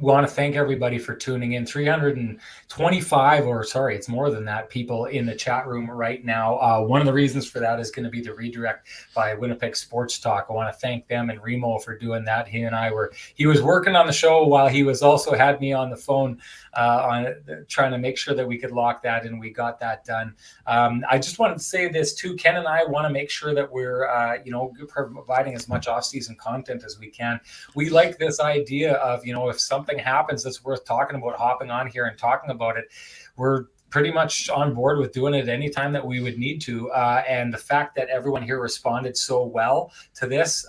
Want to thank everybody for tuning in. 325, or sorry, it's more than that, people in the chat room right now. One of the reasons for that is going to be the redirect by Winnipeg Sports Talk. I want to thank them and Remo for doing that. He was working on the show while he was also had me on the phone on trying to make sure that we could lock that in. We got that done. I just wanted to say this too. Ken and I want to make sure that we're, providing as much off-season content as we can. We like this idea of, if something happens that's worth talking about, hopping on here and talking about it. We're pretty much on board with doing it anytime that we would need to. And the fact that everyone here responded so well to this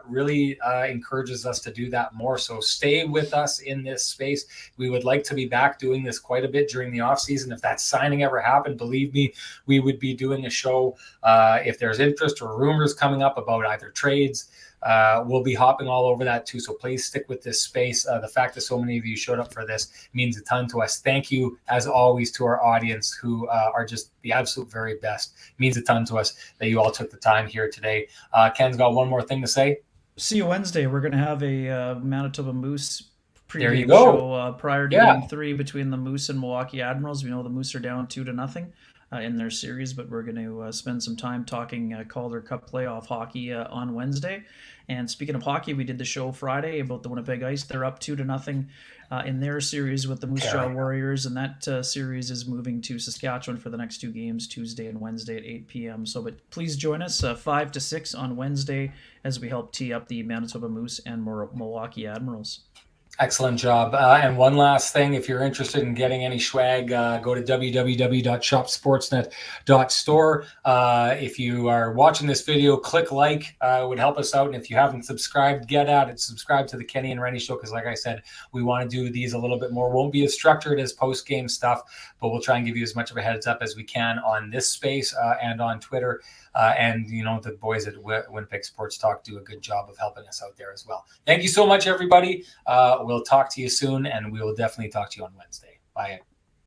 really encourages us to do that more. So stay with us in this space. We would like to be back doing this quite a bit during the off season. If that signing ever happened, believe me, we would be doing a show. If there's interest or rumors coming up about either trades, we'll be hopping all over that too. So please stick with this space. The fact that so many of you showed up for this means a ton to us. Thank you, as always, to our audience who are just the absolute very best. It means a ton to us that you all took the time here today. Ken's got one more thing to say. See you Wednesday. We're going to have a Manitoba Moose preview show prior to Game 3 between the Moose and Milwaukee Admirals. We know the Moose are down 2-0. In their series, but we're going to spend some time talking Calder Cup playoff hockey on Wednesday. And speaking of hockey, we did the show Friday about the Winnipeg Ice. They're up 2-0 in their series with the Moose Jaw Warriors, and that series is moving to Saskatchewan for the next 2 games, Tuesday and Wednesday at 8 p.m. So, but please join us 5 to 6 on Wednesday as we help tee up the Manitoba Moose and Milwaukee Admirals. Excellent job. And one last thing, if you're interested in getting any swag, go to www.shopsportsnet.store. If you are watching this video, click like. It would help us out. And if you haven't subscribed, get at it. Subscribe to the Kenny and Renny Show because, like I said, we want to do these a little bit more. Won't be as structured as post-game stuff, but we'll try and give you as much of a heads up as we can on this space and on Twitter. And the boys at Winnipeg Sports Talk do a good job of helping us out there as well. Thank you so much, everybody. We'll talk to you soon, and we will definitely talk to you on Wednesday. Bye.